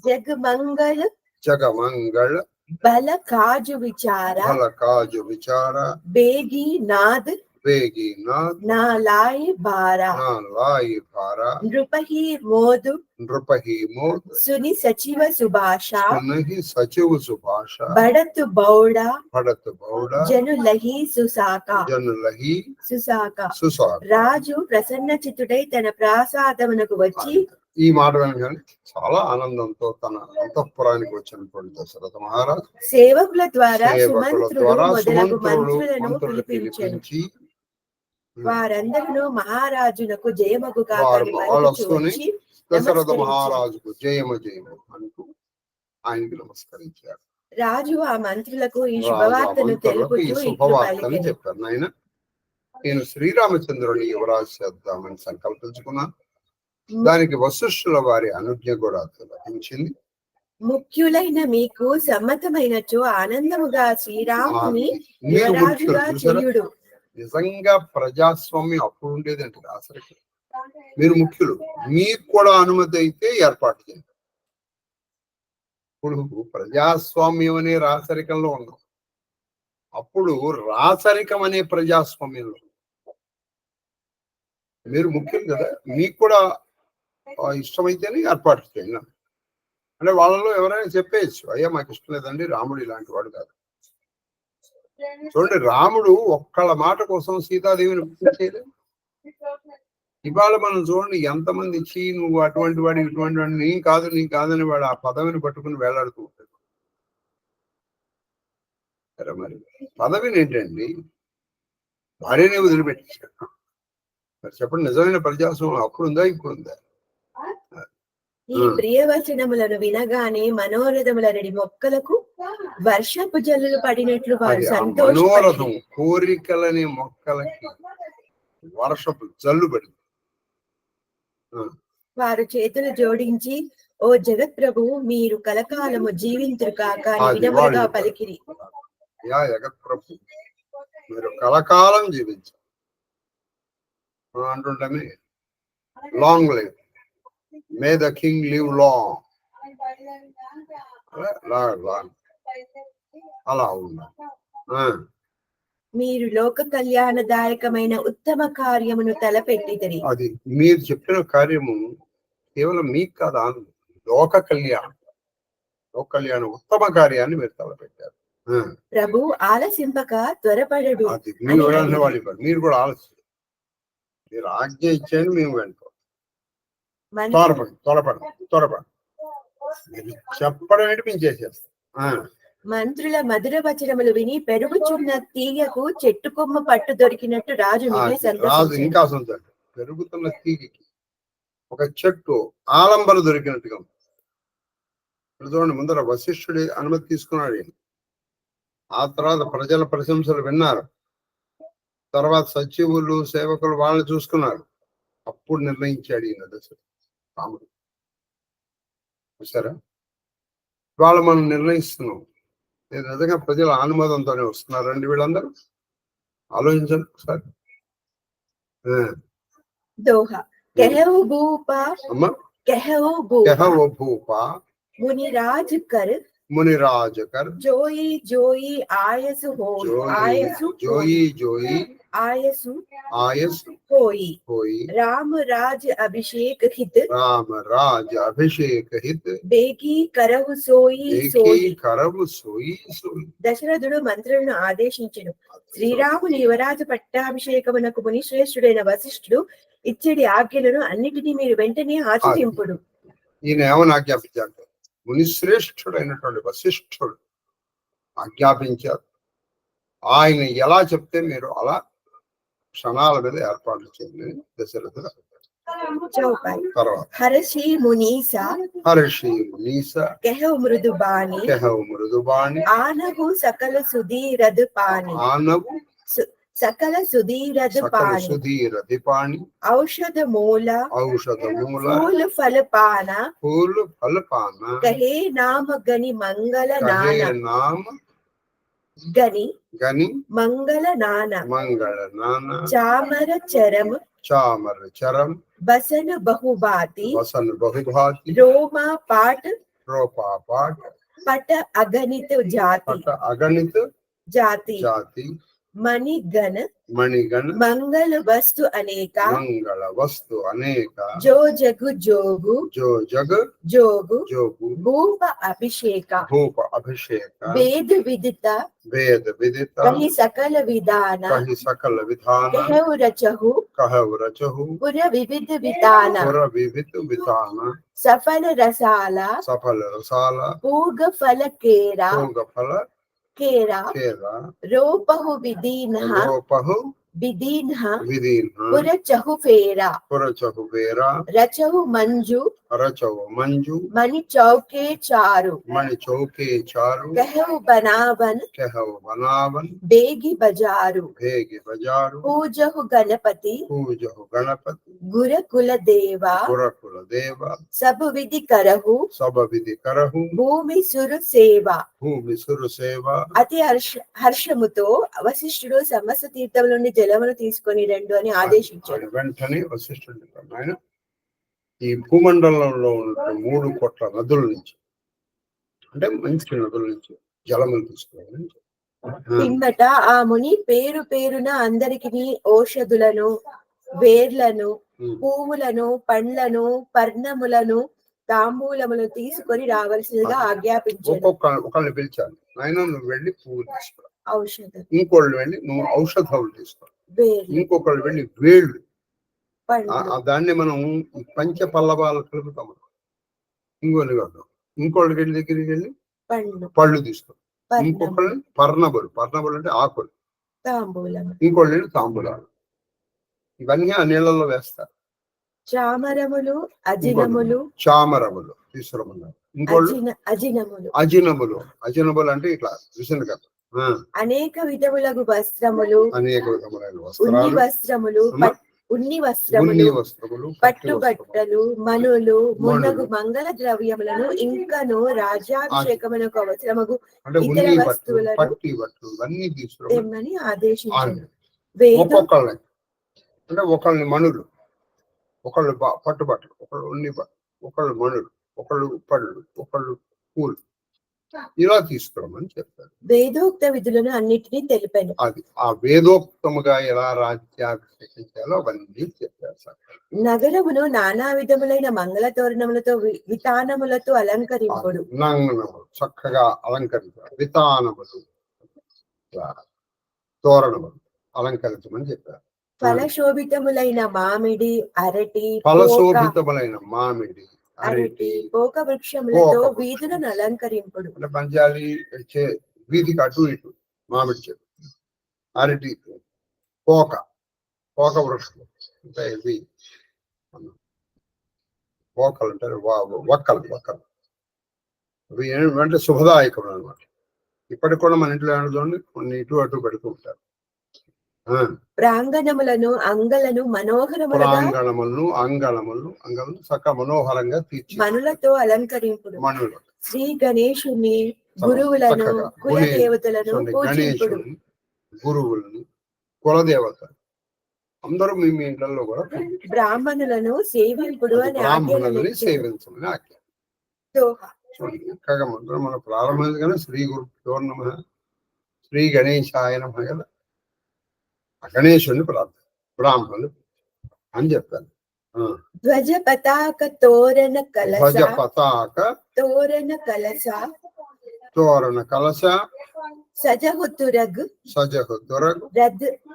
[SPEAKER 3] जगमंगल बल काजु विचारा बेगी नाद नालाय बारा नृपहि मोद सुनि सचिव सुभाषा बड़त बौड़ा जनु लही सुसाका రాజు ప్రసన్న చిత్తుడై తన ప్రాసాదమునకు వచ్చి
[SPEAKER 2] ఈ మాట వినగానే చాలా ఆనందంతో తన అంతఃపురానికి వచ్చినటువంటి దశరథ మహారాజు
[SPEAKER 3] సేవకుల ద్వారా సుమంత్రుడు మొదలగు మంత్రులను పిలిపించి వారందరూ మహారాజునకు జయమగు
[SPEAKER 2] దశరథ మహారాజుకు జయము అంటూ ఆయనకి నమస్కరించారు.
[SPEAKER 3] రాజు ఆ మంత్రులకు ఈ శుభవార్తను తెలుపుతూ
[SPEAKER 2] శుభవార్తని చెప్పారు. నాయన నేను శ్రీరామచంద్రుని యువరాజు చేద్దామని సంకల్పించుకున్నాను. దానికి వశిష్ఠుల వారి అనుజ్ఞ కూడా లభించింది.
[SPEAKER 3] ముఖ్యులైన మీకు సమ్మతమైనచో ఆనందముగా శ్రీరాముని యువరాజుగా చేయుడు.
[SPEAKER 2] నిజంగా ప్రజాస్వామ్యం అప్పుడు ఉండేదంటే రాసరికి మీరు ముఖ్యులు, మీకు కూడా అనుమతి అయితే ఏర్పాటు చేయండి. ఇప్పుడు ప్రజాస్వామ్యం అనే రాసరికంలో ఉన్నాం, అప్పుడు రాసరికం అనే ప్రజాస్వామ్యంలో మీరు ముఖ్యులు కదా, మీకు కూడా ఇష్టమైతేనే ఏర్పాటు చేయండి. అంటే వాళ్ళలో ఎవరైనా చెప్పేయచ్చు, అయ్యా మాకు ఇష్టం లేదండి, రాముడు ఇలాంటి వాడు కాదు. చూడండి, రాముడు ఒక్కళ్ళ మాట కోసం సీతాదేవిని చేయలేదు. ఇవాళ మనం చూడండి ఎంతమంది ఇచ్చి నువ్వు అటువంటి వాడు ఇటువంటి వాడు, నీ కాదని వాడు ఆ పదవిని పట్టుకుని వేలాడుతూ ఉంటాడు. సరే, మరి పదవిని ఏంటండి, భార్యనే వదిలిపెట్టేశాడు. మరి చెప్పండి, నిజమైన ప్రజాస్వామ్యం అప్పుడు ఉందా ఇప్పుడు ఉందా?
[SPEAKER 3] ఈ ప్రియవచనములను వినగానే మనోరథములనడి మొక్కలకు వర్షపు జల్లులు పడినట్లు వారు
[SPEAKER 2] అది ఆ
[SPEAKER 3] సంతోషపడి
[SPEAKER 2] మనోరథం కోరికలని మొక్కలకి వర్షపు జల్లు పడింది.
[SPEAKER 3] వారు చేతులు జోడించి, ఓ జగత్ ప్రభువు, మీరు కలకాలము జీవింతురు కాక అని
[SPEAKER 2] అది
[SPEAKER 3] వినమ్రగా
[SPEAKER 2] వాళ్ళు
[SPEAKER 3] పలికిరి.
[SPEAKER 2] యా జగత్ ప్రభు, మీరు కలకాలం జీవించారు అంటుంటామే. Long live, may the king live long, అలా ఉన్నారు.
[SPEAKER 3] మీరు లోక కళ్యాణదాయకమైన ఉత్తమ కార్యమును తలపెట్టిదిరి.
[SPEAKER 2] అది మీరు చెప్పిన కార్యము కేవలం మీకు కాదా, లోక కళ్యాణం, లోక కళ్యాణం ఉత్తమ కార్యాన్ని మీరు తలపెట్టారు.
[SPEAKER 3] ప్రభు ఆలసింపక త్వరపడడు.
[SPEAKER 2] అది మీరు మీరు కూడా ఆలస్యం, మీరు ఆజ్ఞ ఇచ్చేయండి, మేము వెంటో త్వరపడి మీరు చెప్పడం ఏంటి మేము చేసేస్తాం.
[SPEAKER 3] మంత్రుల మధుర వచనములు విని పెరుగుచున్న తీగకు చెట్టు కొమ్మ పట్టు దొరికినట్టు రాజు
[SPEAKER 2] రాజు ఇంకా సంతోషం. పెరుగుతున్న తీగకి ఒక చెట్టు ఆలంబన దొరికినట్టుగా చూడండి. ముందర వశిష్ఠుడి అనుమతి తీసుకున్నాడు. ఆ తర్వాత ప్రజల ప్రశంసలు విన్నారు. తర్వాత సచివులు సేవకులు వాళ్ళని చూసుకున్నారు. అప్పుడు నిర్ణయించాడు ఈయన దశ రాముడు. చూసారా, వాళ్ళు మనం నిర్ణయిస్తున్నాం. నిజంగా ప్రజల ఆనుమోదంతోనే వస్తున్నారండి వీళ్ళందరూ. ఆలోచించండి ఒకసారి. మునిరాజకర్
[SPEAKER 3] జోయి జోయి ఆయసు ఆయసు
[SPEAKER 2] జోయి జోయి
[SPEAKER 3] ఆయసు
[SPEAKER 2] ఆయసు
[SPEAKER 3] होई
[SPEAKER 2] होई
[SPEAKER 3] राम राज अभिषेक हित
[SPEAKER 2] राम राज अभिषेक हित
[SPEAKER 3] बेगी करहु सोई
[SPEAKER 2] सोई करहु सोई सोई.
[SPEAKER 3] దశరథుడు మంత్రులను ఆదేశించెను. శ్రీరాముని యువరాజ పట్టాభిషేకమునకు ముని శ్రేష్ఠుడైన వశిష్ఠుడు ఇచ్చడి ఆజ్ఞలను అన్నిటినీ మీరు వెంటనే ఆచరింపుడు.
[SPEAKER 2] ఈయన ఏమని ఆజ్ఞాపించాడు? మునిశ్రేష్ఠుడైనటువంటి వశిష్ఠుడు ఆజ్ఞాపించారు. ఆయన ఎలా చెప్తే మీరు అలా క్షణాల మీద ఏర్పాట్లు చేయండి. దశరథుడు
[SPEAKER 3] హర్షి మునీసా కెహవు మృదుబాణి ఆనవు సకల సుధీరదు పాని సకల సుధీరది పాని ఔషధ మూల ఫూల్ ఫలపాన కహే నామ గని మంగళ నామ గని మంగళ నాన చామర చరం బసన బహుభాతి రోమా పాట్ పట అగణిత జాతి మణిగణ మంగళ వస్తు అనేక జో జగు జోగు భూప అభిషేక వేద విదిత కహి సకల విధాన కహవు రచహు పుర వివిధ విధాన సఫల రసాల పూగ ఫల కేరా రోపహు విదీన్హ పురచహు ఫేరా రచహు మంజు మణి చౌకే చారు కహవు బనావన్ బేగి బజారు పూజహు గణపతి గుర కుల దేవా సబు విధి కరహు భూమి సురు సేవ అతి హర్షముతో వశిష్ఠుడు సమస్త తీర్థముల నుండి జలమును తీసుకొని రండు అని ఆదేశించాడు.
[SPEAKER 2] వెంటనే వశిష్ఠుడు ఆయన ఈ భూమండలంలో ఉన్న 3 కోట్ల నదుల నుంచి, అంటే మంచి నదుల నుంచి జలములు తీసుకుని
[SPEAKER 3] పిమ్మట ఆ ముని పేరున అందరికి ఔషధులను, వేర్లను, పువ్వులను, పండ్లను, పర్ణములను, తాంబూలములు తీసుకొని రావాల్సిందిగా ఆజ్ఞాపించాడు.
[SPEAKER 2] ఒకళ్ళని పిలిచాను, ఆయన నువ్వు వెళ్ళి పువ్వులు తీసుకురా,
[SPEAKER 3] ఔషధం.
[SPEAKER 2] ఇంకోళ్ళు వెళ్ళి నువ్వు ఔషధాలు తీసుకో, ఇంకొకళ్ళు వెళ్ళి వేళ్ళు, దాన్ని మనం పంచ పల్లవాలు కలుపుతాం. ఇంకోళ్ళకి వెళ్ళి దగ్గరికి వెళ్ళి పళ్ళు తీసుకో, ఇంకొకళ్ళు పర్ణబులు అంటే ఆకులు, ఇంకోళ్ళు తాంబూలాలు. ఇవన్నీ ఆ నీళ్ళల్లో వేస్తారు.
[SPEAKER 3] చామరములు అజినములు
[SPEAKER 2] చామరములు తీసుకురమన్నారు. ఇంకోళ్ళు
[SPEAKER 3] అజినములు
[SPEAKER 2] అంటే ఇట్లా విషయం కదా.
[SPEAKER 3] అనేక విధములకు వస్త్రములు,
[SPEAKER 2] అనేక విధములైన
[SPEAKER 3] ఉన్ని వస్త్రములు, పట్టుబట్టలు, మనులు, మున్నగు మంగళ ద్రవ్యములను ఇంకను రాజ్యాభిషేకమునకు అవసరమగు ఇతర వస్తువులను తెమ్మని ఆదేశించారు.
[SPEAKER 2] ఒక్కొక్కళ్ళని అంటే ఒకళ్ళని మనులు, ఒకళ్ళు పట్టుబట్టలు, ఒకళ్ళు ఉన్ని, ఒకళ్ళు మనులు, ఒకళ్ళు పళ్ళు, ఒకళ్ళు పూలు, ఇలా తీసుకురమని చెప్పారు.
[SPEAKER 3] వేదోక్త విధులను అన్నిటినీ తెలిపాను.
[SPEAKER 2] అది ఆ వేదోక్తముగా ఎలా రాజ్యాభిషేకం చేయాలో అవన్నీ చెప్పారు సార్.
[SPEAKER 3] నగరమును నానా విధములైన మంగళ తోరణములతో వితానములతో అలంకరింపుడు.
[SPEAKER 2] నంగనములు చక్కగా అలంకరించారు. వితానములు తోరణములు అలంకరించమని చెప్పారు.
[SPEAKER 3] ఫలశోభితములైన మామిడి, అరటి, అరటి పోక వృక్షములతో వీధులను అలంకరింపుడు.
[SPEAKER 2] అంటే పంచాలి వీధికి అటు ఇటు మామిడి చెట్టు, అరటి, పోక వృక్షం అంటే ఇవి పోకలు అంటారు, వక్కలు ఇవి ఏంటంటే శుభదాయకం అనమాట. ఇప్పటికి కూడా మన ఇంట్లో చూడండి కొన్ని ఇటు అటు పెడుతూ ఉంటారు.
[SPEAKER 3] ప్రాంగణములను అంగలను
[SPEAKER 2] అంగళములను చక్క మనోహరంగా తీర్చి
[SPEAKER 3] మనులతో అలంకరింపుడు. శ్రీ గణేశుని గురువులను కులదేవతలను పూజింపుడు.
[SPEAKER 2] గురువులను కులదేవత అందరూ మీ ఇంట్లో కూడా
[SPEAKER 3] బ్రాహ్మణులను సేవింపుడు అని
[SPEAKER 2] సేవించమని ఆజ్ఞ. మనం ప్రారంభమైంది కానీ శ్రీ గురుభ్యో నమః, శ్రీ గణేశాయ నమః కదా. గణేశుని బ్రాహ్మణులు అని చెప్పారు.
[SPEAKER 3] ధ్వజ పతాక తోరణ కలశ సజహుతురగ్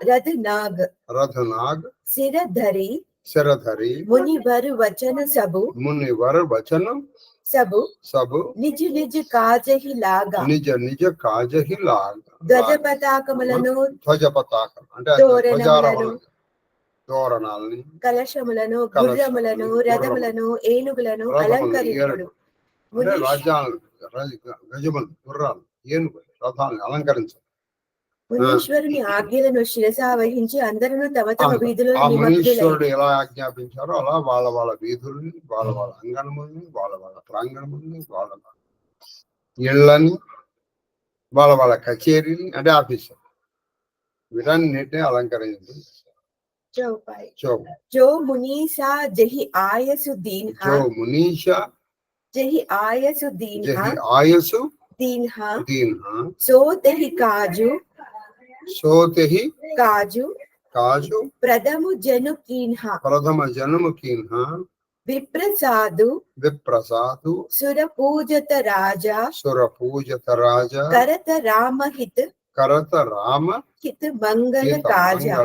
[SPEAKER 3] రథనాగ్ శిరధరి మునివరు వచన సబు నిజ కాజహి లాగా ధ్వజ పతాకములను
[SPEAKER 2] అంటే తోరణాలని
[SPEAKER 3] కలశములను గుర్రములను రథములను ఏనుగులను అలంకరించుడు.
[SPEAKER 2] గజములు గుర్రాలు ఏనుగులు రథాలను అలంకరించారు.
[SPEAKER 3] మునీశ్వరుని ఆజ్ఞలను శిరసావహించి అందరూ తమ తమ వీధులను
[SPEAKER 2] మునీశ్వరుడు ఎలా ఆజ్ఞాపించారో అలా వాళ్ళ వీధుల్ని, వాళ్ళ అంగణముల్ని, వాళ్ళ ప్రాంగణముల్ని, వాళ్ళ ఇళ్ళని, వాళ్ళ కచేరీని అంటే ఆఫీసు వీటన్నిటిని అలంకరించింది.
[SPEAKER 3] जो मुनीसा जहि आयसु दीन्हा सो तेहि काजु प्रथम जनु कीन्हा विप्रसादु सुरपूजत राजा करत राम हित मंगल काजा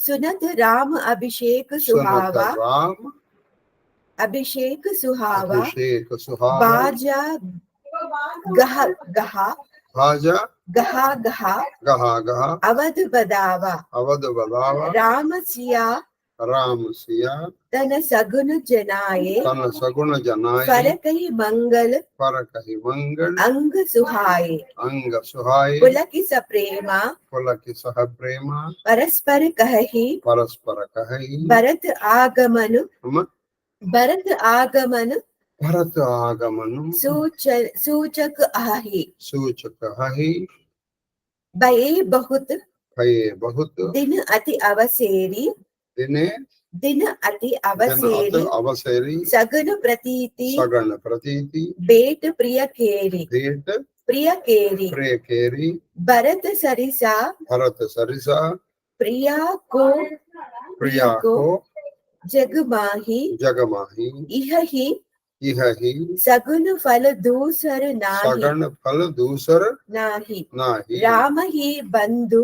[SPEAKER 3] सुनत राम अभिषेक सुहावा बाजा गहा अवध बदावा राम सिया तन सगुन जनाये फरकहि मंगल अंग सुहाये पुलकि सप्रेमा परस्पर कहहि भरत आगमन सूचक आहि भये बहुत दिन अति अवसेरी सगन प्रतीति बेट प्रिय केरी भरत सरिसा प्रिया को जगमाही इहहि सगुन फल दूसर नाही राम ही बंधु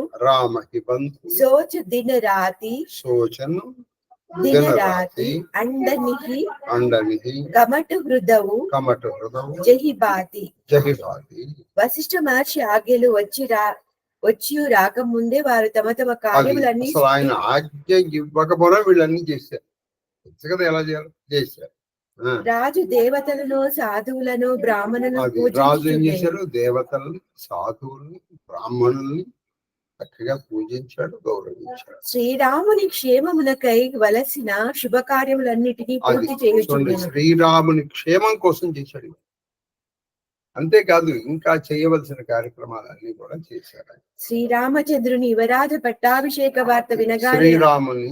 [SPEAKER 3] सोच दिन राति अंडनिहि कमट हृदऊ जहि बाती. వశిష్ఠ మహర్షి ఆజ్ఞలు వచ్చి రాకముందే వారు తమ తమ కార్యములన్నీ
[SPEAKER 2] ఆయన ఆజ్ఞ ఇవ్వకపోయినా వీళ్ళన్నీ చేశారు. కదా ఎలా చేయాలి చేశారు.
[SPEAKER 3] రాజు దేవతలను సాధువులను బ్రాహ్మణులను
[SPEAKER 2] అది రాజు ఏం చేశారు, దేవతల్ని సాధువుల్ని బ్రాహ్మణుల్ని చక్కగా పూజించాడు, గౌరవించాడు.
[SPEAKER 3] శ్రీరాముని క్షేమమునకై వలసిన శుభకార్యములన్నిటినీ పూర్తి చేయుచుండెను.
[SPEAKER 2] శ్రీరాముని క్షేమం కోసం చేశాడు. అంతేకాదు ఇంకా చేయవలసిన కార్యక్రమాలన్నీ కూడా చేశారు.
[SPEAKER 3] శ్రీరామచంద్రుని యువరాజ పట్టాభిషేక వార్త వినగానే,
[SPEAKER 2] శ్రీరాముని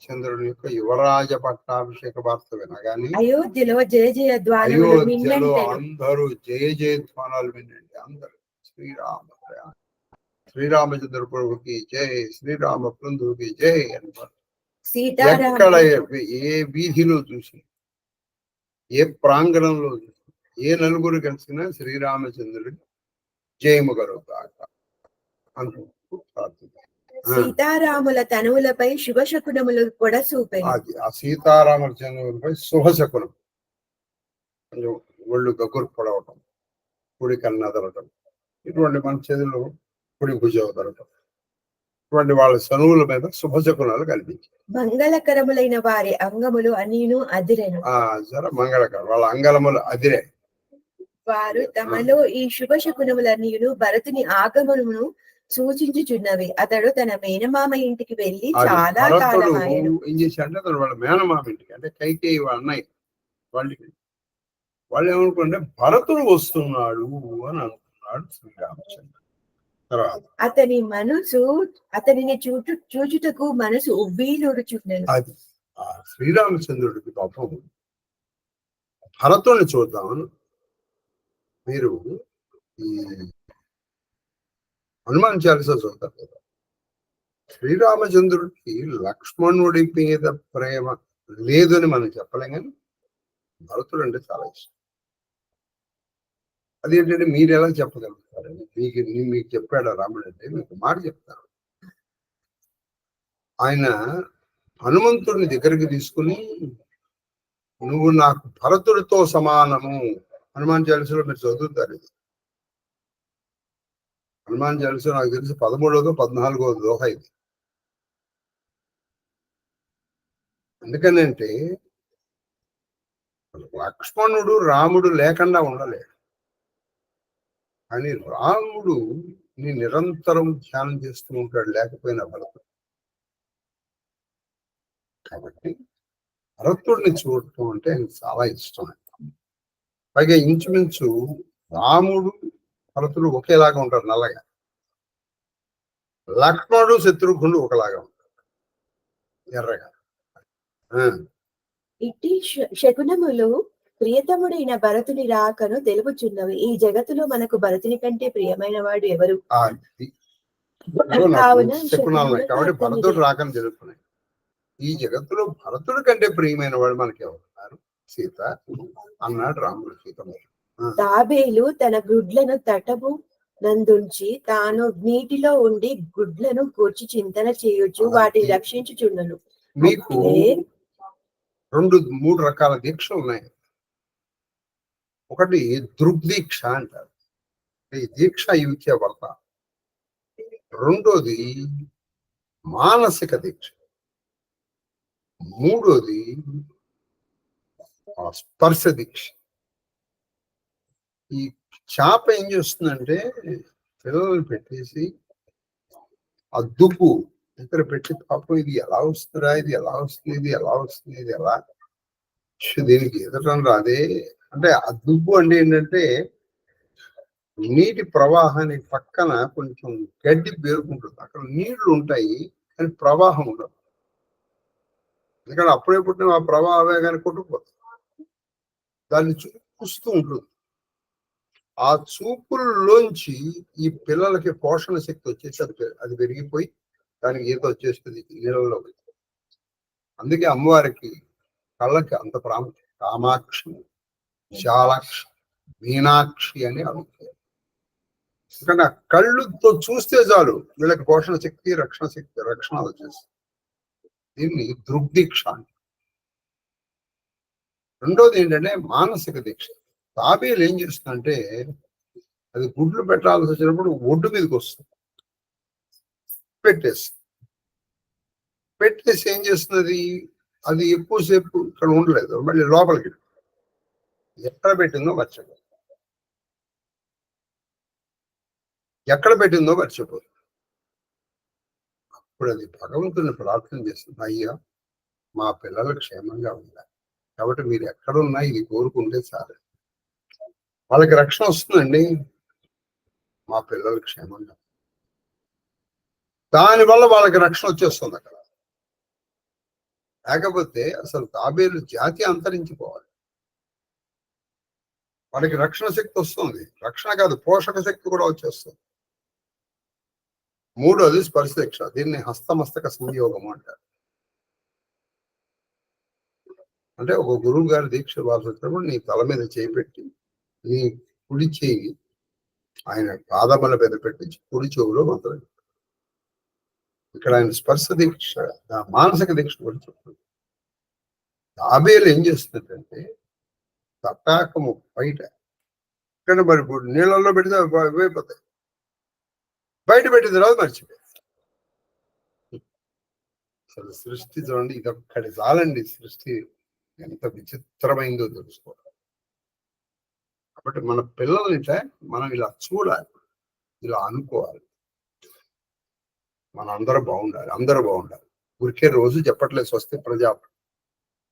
[SPEAKER 2] చంద్రుని యొక్క యువరాజ పట్టాభిషేక వార్త వినగానే
[SPEAKER 3] అయోధ్యలో జయ జయ ద్వారములు
[SPEAKER 2] అయోధ్యలో
[SPEAKER 3] మిన్నెంటెను.
[SPEAKER 2] అందరూ జయ జయధ్వానాలు వినండి. అందరూ శ్రీరామచంద్ర ప్రభుకి జై, శ్రీరామ బృందుకి జై అంటారు. ఎక్కడ ఏ వీధిలో చూసి, ఏ ప్రాంగణంలో చూసి, ఏ నలుగురు కలిసినా శ్రీరామచంద్రుడి జయము కలుగుతాక అంటూ ప్రార్థన.
[SPEAKER 3] సీతారాముల తనువులపై శుభశకునములు పొడసూపెను.
[SPEAKER 2] అది ఆ సీతారామచంద్రులపై శుభశకునం, కొంచెం ఒళ్ళు గగ్గురు పొడవటం, కుడి కన్నదలటం, ఇటువంటి మన చేతుల్లో కుడి భుజవదలటం, ఇటువంటి వాళ్ళ సనువుల మీద శుభశకునాలు కల్పించారు.
[SPEAKER 3] మంగళకరములైన వారి అంగములు అన్నీను అదిరెను.
[SPEAKER 2] జర మంగళకరం, వాళ్ళ అంగళములు అదిరే.
[SPEAKER 3] వారు తమలో ఈ శుభశకునములన్నీను భరతుని ఆగమనమును సూచించుచున్నవి. అతడు తన మేనమామ ఇంటికి వెళ్లి చాలా కాలం ఆయను.
[SPEAKER 2] ఏం చేశాడంటే అతను వాళ్ళ మేనమామ ఇంటికి, అంటే కైకేయి వాళ్ళ అన్నయ్య వాళ్ళకి, వాళ్ళు ఏమనుకుంటే భరతుడు వస్తున్నాడు అని అనుకున్నాడు శ్రీరామచంద్ర. తర్వాత
[SPEAKER 3] అతని మనసు అతనిని చూచుటకు మనసు ఉవ్వీలుడుచుండెను.
[SPEAKER 2] అది ఆ శ్రీరామచంద్రుడికి పాపం భరతుడిని చూద్దామని. మీరు ఈ హనుమాన్ చాలీసా చదువుతారు కదా, శ్రీరామచంద్రుడికి లక్ష్మణుడి మీద ప్రేమ లేదని మనం చెప్పలేం, కానీ భరతుడు అంటే చాలా ఇష్టం. అదేంటంటే మీరు ఎలా చెప్పగలుగుతారండి? మీకు చెప్పాడు రాముడు అంటే మీకు మాట చెప్తారు. ఆయన హనుమంతుడిని దగ్గరికి తీసుకుని, నువ్వు నాకు భరతుడితో సమానము. హనుమాన్ చాలీసాలో మీరు చదువుతారు ఇది. హనుమాన్ చాలీసా నాకు తెలిసి 13వ 14వ దోహ ఇది. ఎందుకనంటే లక్ష్మణుడు రాముడు లేకుండా ఉండలేడు, కానీ రాముడు నీ నిరంతరం ధ్యానం చేస్తూ ఉంటాడు లేకపోయినా భరతుడు. కాబట్టి భరతుడిని చూడటం అంటే ఆయనకు చాలా ఇష్టం. పైగా ఇంచుమించు రాముడు భరతుడు ఒకేలాగా ఉంటారు, నల్లగా. లక్ష్మణుడు శత్రుఘ్నుడు ఒకలాగా ఉంటారు, ఎర్రగా.
[SPEAKER 3] ఇట్టి శకునములు ప్రియతముడైన భరతుని రాకను తెలుపుచున్నవి. ఈ జగత్తులో మనకు భరతుని కంటే ప్రియమైన వాడు ఎవరు?
[SPEAKER 2] శకునాలు కాబట్టి భరతుడు రాకని తెలుపుతున్నాయి. ఈ జగత్తులో భరతుడి కంటే ప్రియమైన వాడు మనకి ఎవరున్నారు? సీత అన్నాడు రాముడు సీత.
[SPEAKER 3] తాబేలు తన గుడ్లను తటము నందుంచి తాను నీటిలో ఉండి గుడ్లను కూర్చి చింతన చేయొచ్చు, వాటిని రక్షించుచుండను.
[SPEAKER 2] మీకు 2-3 రకాల దీక్షలు ఉన్నాయి. ఒకటి దృగ్దీక్ష అంటారు, ఈ దీక్ష ఇచ్చే వర్త. రెండోది మానసిక దీక్ష. మూడోది స్పర్శ దీక్ష. ఈ చేప ఏం చేస్తుందంటే పిల్లల్ని పెట్టేసి ఆ దుప్పు ఇక్కడ పెట్టి, పాపం ఇది ఎలా వస్తుందా, ఇది ఎలా వస్తుంది, ఇది ఎలా వస్తుంది, ఇది ఎలా, దీనికి ఎదటం రాదే అంటే. ఆ దుబ్బు అంటే ఏంటంటే నీటి ప్రవాహానికి పక్కన కొంచెం గడ్డి పేరుకుంటుంది, అక్కడ నీళ్లు ఉంటాయి కానీ ప్రవాహం ఉండదు. ఎందుకంటే అప్పుడే పుట్టిన ఆ ప్రవాహమే కానీ కొట్టుకుపోతుంది, దాన్ని చూస్తూ ఉంటుంది. ఆ చూపుల్లోంచి ఈ పిల్లలకి పోషణ శక్తి వచ్చేసి అది పెరిగిపోయి దానికి ఈత వచ్చేస్తుంది నీళ్ళలో. అందుకే అమ్మవారికి కళ్ళకి అంత ప్రాముఖ్యం. కామాక్షి, విశాలాక్షి, మీనాక్షి అని అడుగుతారు. ఎందుకంటే ఆ కళ్ళుతో చూస్తే చాలు వీళ్ళకి పోషణ శక్తి, రక్షణ వచ్చేస్తుంది. దీన్ని దృగ్దీక్ష అంట. రెండోది ఏంటంటే మానసిక దీక్ష. తాబేలు ఏం చేస్తుందంటే అది గుడ్లు పెట్టాల్సి వచ్చినప్పుడు ఒడ్డు మీదకి వస్తుంది, పెట్టేసి ఏం చేస్తున్నది, అది ఎక్కువసేపు ఇక్కడ ఉండలేదు, మళ్ళీ లోపలికి ఎక్కడ పెట్టిందో మర్చిపో, ఎక్కడ పెట్టిందో మర్చిపో. అప్పుడు అది భగవంతుని ప్రార్థన చేస్తుంది, అయ్యా మా పిల్లలు క్షేమంగా ఉండాలి కాబట్టి మీరు ఎక్కడున్నా ఇది కోరుకుంటే చాలు, వాళ్ళకి రక్షణ వస్తుందండి. మా పిల్లలు క్షేమంగా, దానివల్ల వాళ్ళకి రక్షణ వచ్చేస్తుంది అక్కడ. లేకపోతే అసలు తాబేలు జాతి అంతరించిపోవాలి. వాళ్ళకి రక్షణ శక్తి వస్తుంది, రక్షణ కాదు పోషక శక్తి కూడా వచ్చేస్తుంది. మూడోది స్పర్శ దీక్ష, దీన్ని హస్తమస్తక సంయోగం అంటారు. అంటే ఒక గురువు గారి దీక్ష ఇవ్వాల్సి వచ్చినప్పుడు నీ తల మీద చేపెట్టి నీ కుడి చేయి ఆయన పాదముల మీద పెట్టి కుడి చెవులో మంత్రం. ఇక్కడ ఆయన స్పర్శ దీక్ష, మానసిక దీక్ష కూడా చెప్తుంది. తాబేలు ఏం చేస్తుందంటే తటాకము బయట ఇక్కడ మరి నీళ్ళల్లో పెడితే అయిపోతాయి, బయట పెట్టిన తర్వాత మర్చిపోయి. అసలు సృష్టి చూడండి, ఇదొక్కడి చాలండి సృష్టి ఎంత విచిత్రమైందో తెలుసుకోవాలి. కాబట్టి మన పిల్లల్ని మనం ఇలా చూడాలి, ఇలా అనుకోవాలి, మన అందరూ బాగుండాలి, అందరూ బాగుండాలి. ఊరికే రోజు చెప్పట్లేదు స్వస్తి ప్రజా,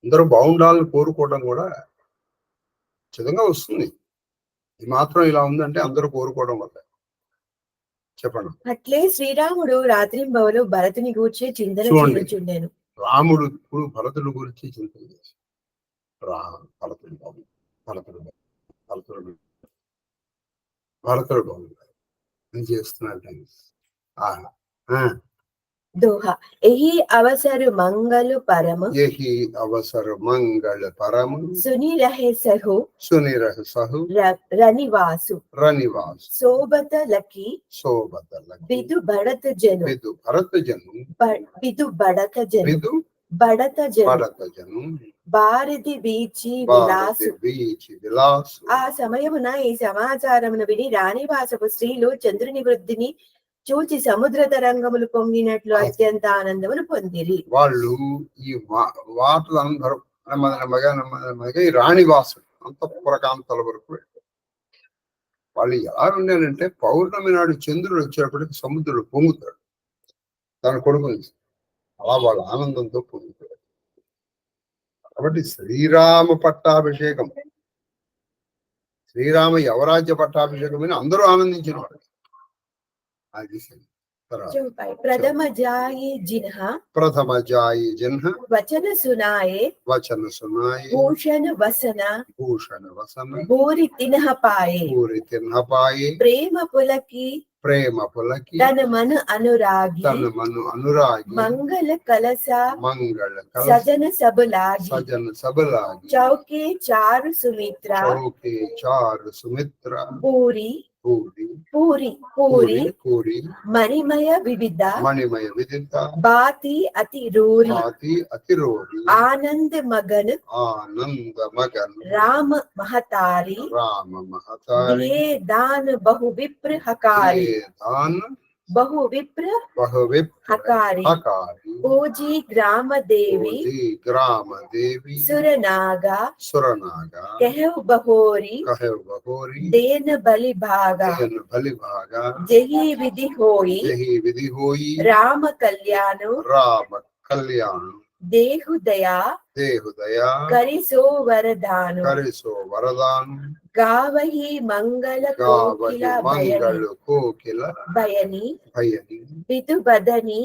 [SPEAKER 2] అందరూ బాగుండాలని కోరుకోవడం కూడా ఖచ్చితంగా వస్తుంది. ఇది మాత్రం ఇలా ఉందంటే అందరూ కోరుకోవడం వల్ల. చెప్పండి.
[SPEAKER 3] అట్లే శ్రీరాముడు రాత్రింబవలు భరతుని గూర్చి చింతన చేయుచుండెను.
[SPEAKER 2] రాముడు ఇప్పుడు భరతుడి గురించి చింతన చేసి భరతుడు బాగుంటారు అని చేస్తున్నాడు.
[SPEAKER 3] दोहा यही अवसर मंगल परम,
[SPEAKER 2] यही अवसर मंगल परम,
[SPEAKER 3] सुनी रहे सहु रनिवासु सोबत लकी बिदु बढ़त जनु बढ़त जनु భారతి వీచి విలాసు. ఆ సమయమున ఈ సమాచారమును విని రాణివాసపు స్త్రీలు చంద్రుని వృద్ధిని చూచి సముద్ర తరంగములు పొంగినట్లు అత్యంత ఆనందమును పొందిరి.
[SPEAKER 2] వాళ్ళు ఈ వార్తలందరూ నెమ్మదిగా ఈ రాణివాసుడు అంతఃపురకాంతల వరకు వాళ్ళు ఎలా ఉండాలంటే పౌర్ణమి నాడు చంద్రుడు వచ్చేటప్పటికి సముద్రుడు పొంగుతాడు తన కొడుకుని, అలా వాళ్ళ ఆనందంతో పొంగుతాడు. కాబట్టి శ్రీరామ పట్టాభిషేకం, శ్రీరామ యవరాజ్య పట్టాభిషేకం అని అందరూ ఆనందించిన వాడు. అది
[SPEAKER 3] ప్రథమ జాయి జిన్హ వచన సునాయే భూషణ వసన భూరి తిన్హ పాయే ప్రేమ పులకి తన మను అనురాగి మంగళ కలస సజన సబలాగి చౌకే చారు సుమిత్ర పూరి మణిమయ వివిధ బాతి అతి రూరి ఆనంద మగన్ రామ మహతారి ఏ దాన బహు విప్ర హకారి హకారి పూజీ గ్రామ దేవి సురనాగా कहव बहोरी देन बलि भागा जही विधि होई राम कल्याण देहु दया करिसो वरदानु गावही मंगल कोकिल बयनी बिदु बदनी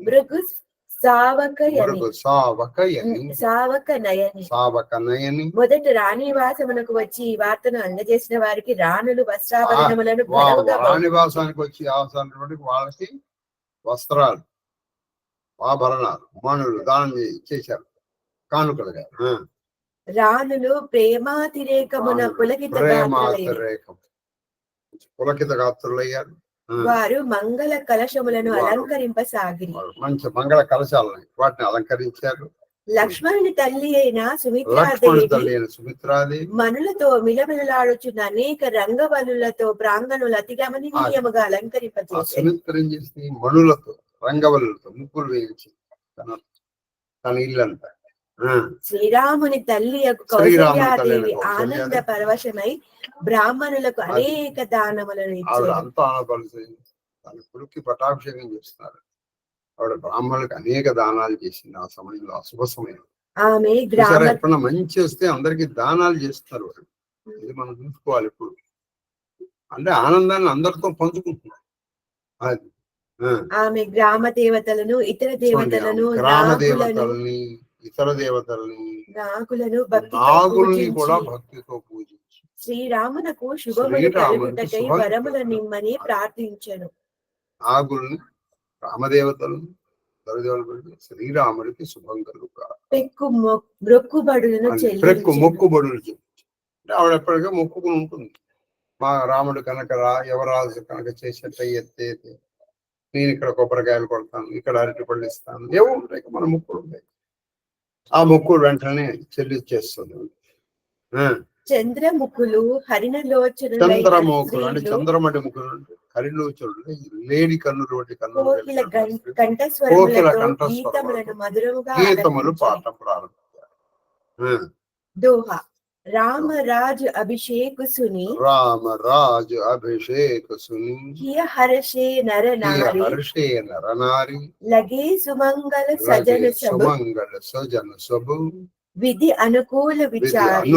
[SPEAKER 3] मृगु సావకనయని. మొదట రాణివాసమునకు వచ్చి ఈ వార్తను అందజేసిన వారికి రాణులు వస్త్రాభరణములను
[SPEAKER 2] రాణివాసానికి వచ్చి వాళ్ళకి వస్త్రాలు ఆభరణాలు మణులు దానం ఇచ్చేశారు కానుకలుగా.
[SPEAKER 3] రాణులు ప్రేమాతిరేకమున
[SPEAKER 2] పులకిత గాత్రులయ్యారు.
[SPEAKER 3] వారు మంగళ కలశములను అలంకరింపసాగిరి.
[SPEAKER 2] మంచి మంగళ కలశాలని వాటిని అలంకరించారు.
[SPEAKER 3] లక్ష్మణుని తల్లి అయిన సుమిత్రాదేవి మనులతో మిలమిలలాడుచున్న అనేక రంగవల్లులతో ప్రాంగణులు అతి గమనీయముగా అలంకరింపచేశారు.
[SPEAKER 2] మణులతో రంగవల్లులతో ముగ్గురు వేయించి తన ఇల్లంతా.
[SPEAKER 3] శ్రీరాముని తల్లి కౌసల్యాదేవి ఆనంద పరవశమై బ్రాహ్మణులకు అనేక దానములను
[SPEAKER 2] ఆవిడ అంతా ఆనందపరిచింది. తన కొడుక్కి పట్టాభిషేకం చేస్తున్నారు. ఆవిడ బ్రాహ్మణులకు అనేక దానాలు చేసింది ఆ సమయంలో, అశుభ సమయం.
[SPEAKER 3] ఆమె
[SPEAKER 2] ఎప్పుడన్నా మంచి వస్తే అందరికి దానాలు చేస్తున్నారు వాళ్ళు. ఇది మనం చూసుకోవాలి ఇప్పుడు. అంటే ఆనందాన్ని అందరితో పంచుకుంటున్నారు. అది
[SPEAKER 3] ఆమె గ్రామ దేవతలను ఇతర దేవతలను
[SPEAKER 2] గ్రామ దేవతలని ఇతర దేవతలని నాగుల్ని కూడా భక్తితో పూజించి
[SPEAKER 3] శ్రీరామునకు శుభములు కలుగుటకై వరముల నిమ్మని ప్రార్థించెను.
[SPEAKER 2] నాగుల్ని రామదేవతలను శ్రీరాముడికి శుభం కలుగుగా
[SPEAKER 3] మొక్కుబడులను
[SPEAKER 2] మొక్కుబడులు చెల్లించి. అంటే ఆవిడ ఎప్పటికీ మొక్కుకుని ఉంటుంది. మా రాముడు కనుక యువరాజు కనుక చేసేట్టు నేను ఇక్కడ కొబ్బరికాయలు కొడతాను, ఇక్కడ అరటి పళ్ళు ఇస్తాను, ఏవో ఉంటాయి మన మొక్కులు ఉంటాయి. ఆ మొక్కులు వెంటనే చెల్లించేస్తుంది.
[SPEAKER 3] చంద్రముఖులు హరిణలోచనులు
[SPEAKER 2] చంద్రముఖులు అంటే చంద్రమటి ముఖులు అంటే హరిలోచనులు, లేడి కన్నులు వంటి కన్నులు గీతములు పాట ప్రారంభించారు.
[SPEAKER 3] దోహా రామరాజు అభిషేక్ సుని హర్షే నరనారి లగే సుమంగళ సజన సబు విధి అనుకూల విచారి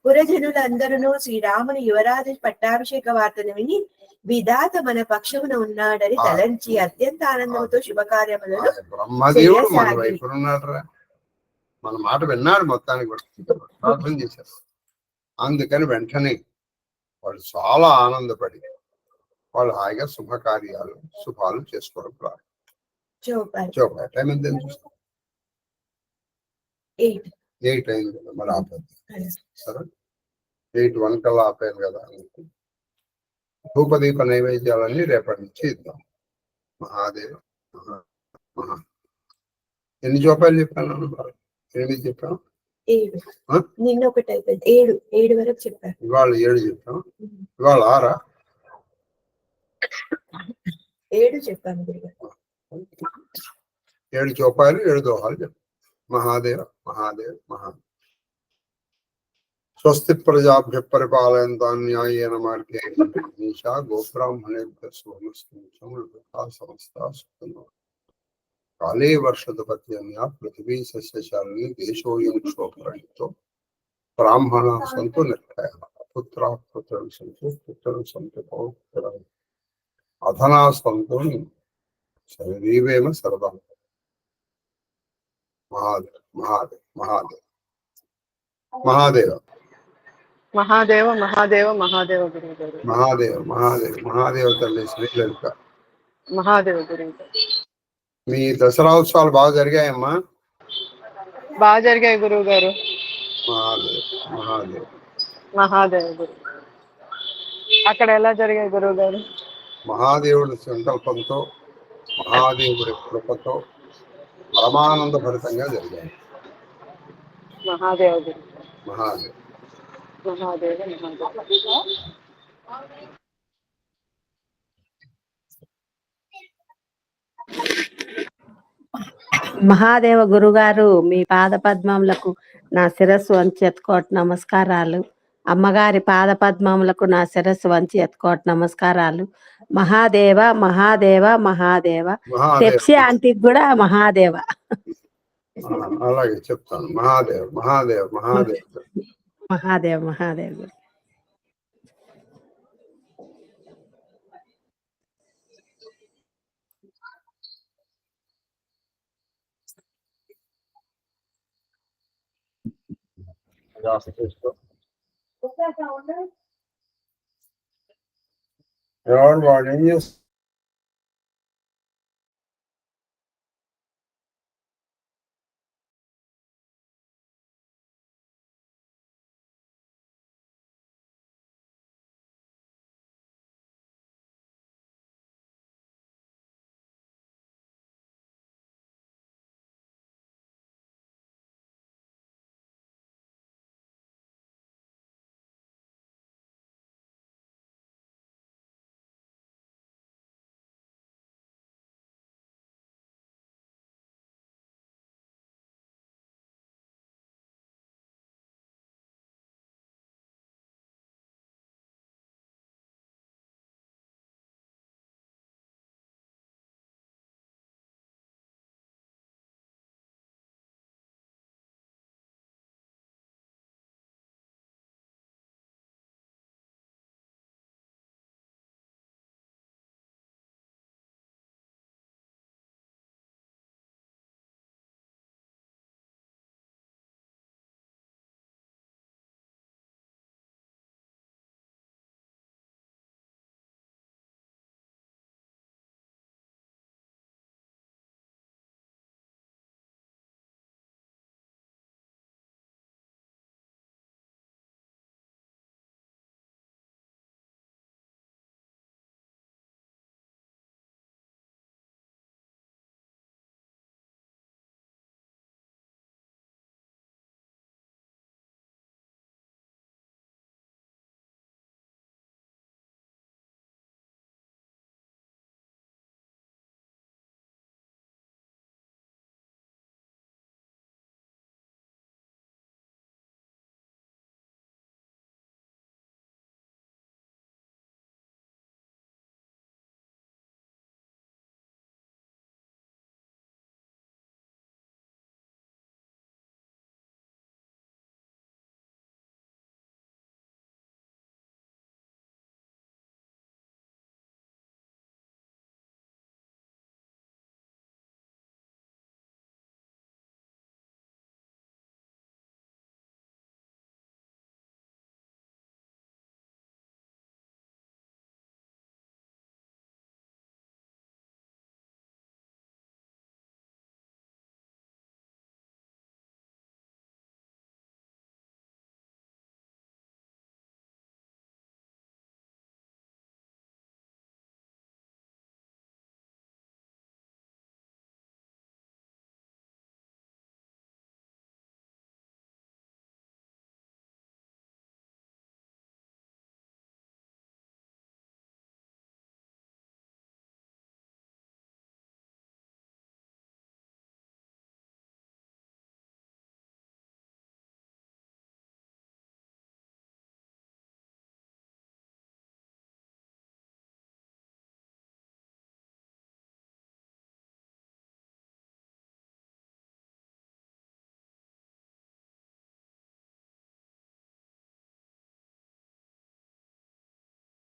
[SPEAKER 3] పురజనులందరూ శ్రీరాముని యువరాజు పట్టాభిషేక వార్తను విని విధాత మన పక్షమున ఉన్నాడని తలంచి అత్యంత ఆనందంతో శుభకార్యములను
[SPEAKER 2] బ్రహ్మదేవుడు మన వైపు ఉన్నాడు. మన మాట విన్నాడు, మొత్తానికి ప్రార్థన చేశారు. అందుకని వెంటనే వాళ్ళు చాలా ఆనందపడి వాళ్ళు హాయిగా శుభాలు చేసుకోవడం ప్రారంభించారు. టైం ఎంత చూస్తాం? 8 అయింది కదా, మరి ఆపేది సరే. 8:01 కల్లా ఆపాను కదా. ధూపదీప నైవేద్యాలన్నీ రేపటి నుంచి ఇద్దాం. మహాదేవ్ మహా ఎన్ని జోపాలు చెప్పాను? 8 చెప్పాం.
[SPEAKER 3] నిన్న ఒకటి అయిపోయింది. 7 వరకు చెప్పాను.
[SPEAKER 2] ఇవాళ 7 చెప్పాం. ఇవాళ 6
[SPEAKER 3] 7 చెప్పాను.
[SPEAKER 2] 7 చోపాలు 7 దోహాలు చెప్పాం. మహాదేవ మహాదేవ్ మహాదేవ్. స్వస్తి ప్రజాభ్య పరిపాలయంతా న్యాయేన మార్గేణ ఈశా గోబ్రాహ్మణేభ్యః సమస్తా సుఖినో కాలే వర్షదపత్యన్యా పృథివీ సస్యశాలిని దేశోయం క్షోభరహితో బ్రాహ్మణా సంతు నిర్భయాః పుత్రా పుత్రం సంతు పుత్రం సంతు పౌత్రం అధనా సంతు శరీరేమ సర్వదా. మహాదేవ్ మహాదేవ్ మహాదేవ్ మహాదేవ
[SPEAKER 4] మహాదేవ మహాదేవ మహాదేవ గురుగారు.
[SPEAKER 2] మహాదేవ్ మహాదేవ్ మహాదేవ తల్లి శ్రీలలిత
[SPEAKER 4] మహాదేవ గురుగారు.
[SPEAKER 2] మీ దసరా ఉత్సవాలు బాగా జరిగాయమ్మా?
[SPEAKER 4] బాగా జరిగాయి గురువు గారు.
[SPEAKER 2] మహాదేవ్ మహాదేవ్
[SPEAKER 4] మహాదేవ గురు. అక్కడ ఎలా జరిగాయి గురువు గారు?
[SPEAKER 2] మహాదేవుడి సంకల్పంతో మహాదేవుడి కృపతో పరమానంద భరితంగా జరిగాయి.
[SPEAKER 4] మహాదేవ గురు.
[SPEAKER 2] మహాదేవ్
[SPEAKER 4] మహాదేవ మహాదేవ.
[SPEAKER 5] మహాదేవ గురుగారు, మీ పాద పద్మములకు నా శిరస్సు వంచి ఎత్తుకోట నమస్కారాలు. అమ్మగారి పాద పద్మములకు నా శిరస్సు వంచి ఎత్తుకోట నమస్కారాలు. మహాదేవ మహాదేవ మహాదేవ. పెప్సీ ఆంటీకి కూడా మహాదేవ.
[SPEAKER 2] అలాగే చెప్తాను. మహాదేవ్ మహాదేవ్ మహాదేవ్
[SPEAKER 5] మహాదేవ్ మహాదేవ్.
[SPEAKER 2] ఎవరు వాడు ఏం చేస్తారు?